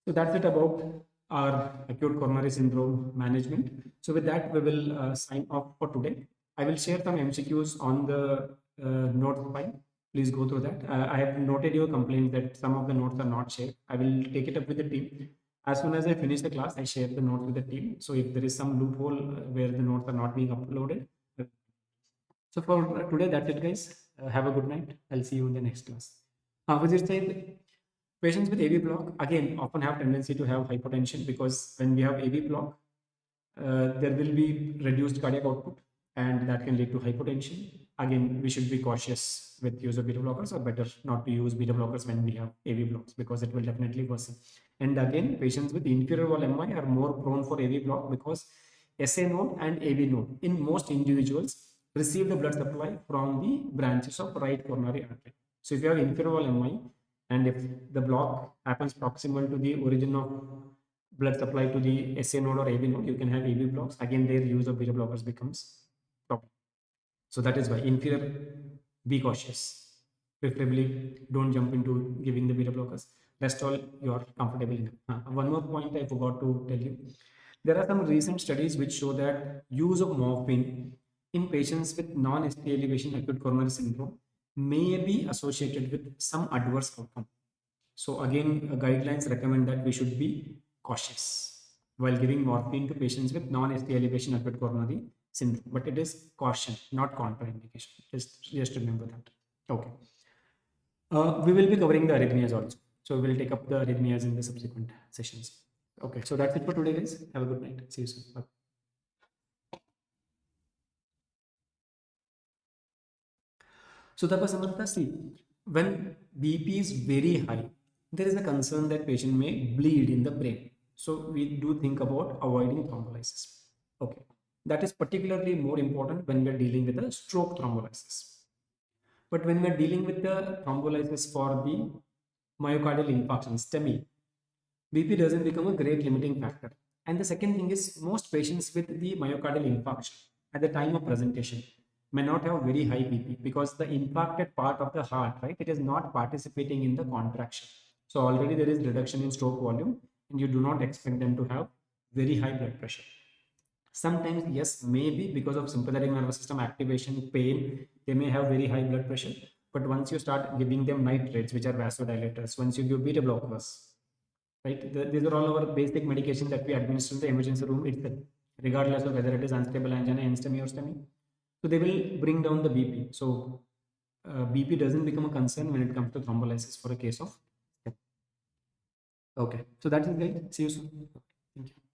So that's it about our acute coronary syndrome management. So with that, we will sign off for today. I will share some MCQs on the note file. Please go through that. I have noted your complaint that some of the notes are not shared. I will take it up with the team. As soon as I finish the class, I share the notes with the team. So if there is some loophole where the notes are not being uploaded. So for today, that's it, guys. Have a good night. I'll see you in the next class. Vijay said, patients with AV block, again, often have tendency to have hypotension, because when we have AV block, there will be reduced cardiac output, and that can lead to hypotension. Again, we should be cautious with use of beta blockers, or better not to use beta blockers when we have AV blocks, because it will definitely worsen. And again, patients with inferior wall MI are more prone for AV block, because SA node and AV node in most individuals receive the blood supply from the branches of right coronary artery. So if you have inferior wall MI, and if the block happens proximal to the origin of blood supply to the SA node or AV node, you can have AV blocks. Again, their use of beta blockers becomes problem. So that is why inferior, be cautious. Preferably, don't jump into giving the beta blockers. Rest all you are comfortable in. One more point I forgot to tell you. There are some recent studies which show that use of morphine in patients with non-ST elevation acute coronary syndrome may be associated with some adverse outcome. So again, guidelines recommend that we should be cautious while giving morphine to patients with non-ST elevation acute coronary syndrome. But it is caution, not contraindication. Just remember that. Okay. We will be covering the arrhythmias also. So we will take up the arrhythmias in the subsequent sessions. Okay, so that's it for today, guys. Have a good night. See you soon. Bye. So Tapasamantha, see, when BP is very high, there is a concern that patient may bleed in the brain. So we do think about avoiding thrombolysis. Okay, that is particularly more important when we are dealing with a stroke thrombolysis. But when we are dealing with the thrombolysis for the myocardial infarction, STEMI, BP doesn't become a great limiting factor. And the second thing is, most patients with the myocardial infarction at the time of presentation may not have very high BP, because the impacted part of the heart, right, it is not participating in the contraction. So already there is reduction in stroke volume, and you do not expect them to have very high blood pressure. Sometimes, yes, maybe because of sympathetic nervous system activation, pain, they may have very high blood pressure. But once you start giving them nitrates, which are vasodilators, once you give beta blockers, right, these are all our basic medication that we administer in the emergency room itself, regardless of whether it is unstable angina, NSTEMI or STEMI. So they will bring down the BP. So BP doesn't become a concern when it comes to thrombolysis for a case of STEMI. Okay, so that is great. See you soon. Thank you.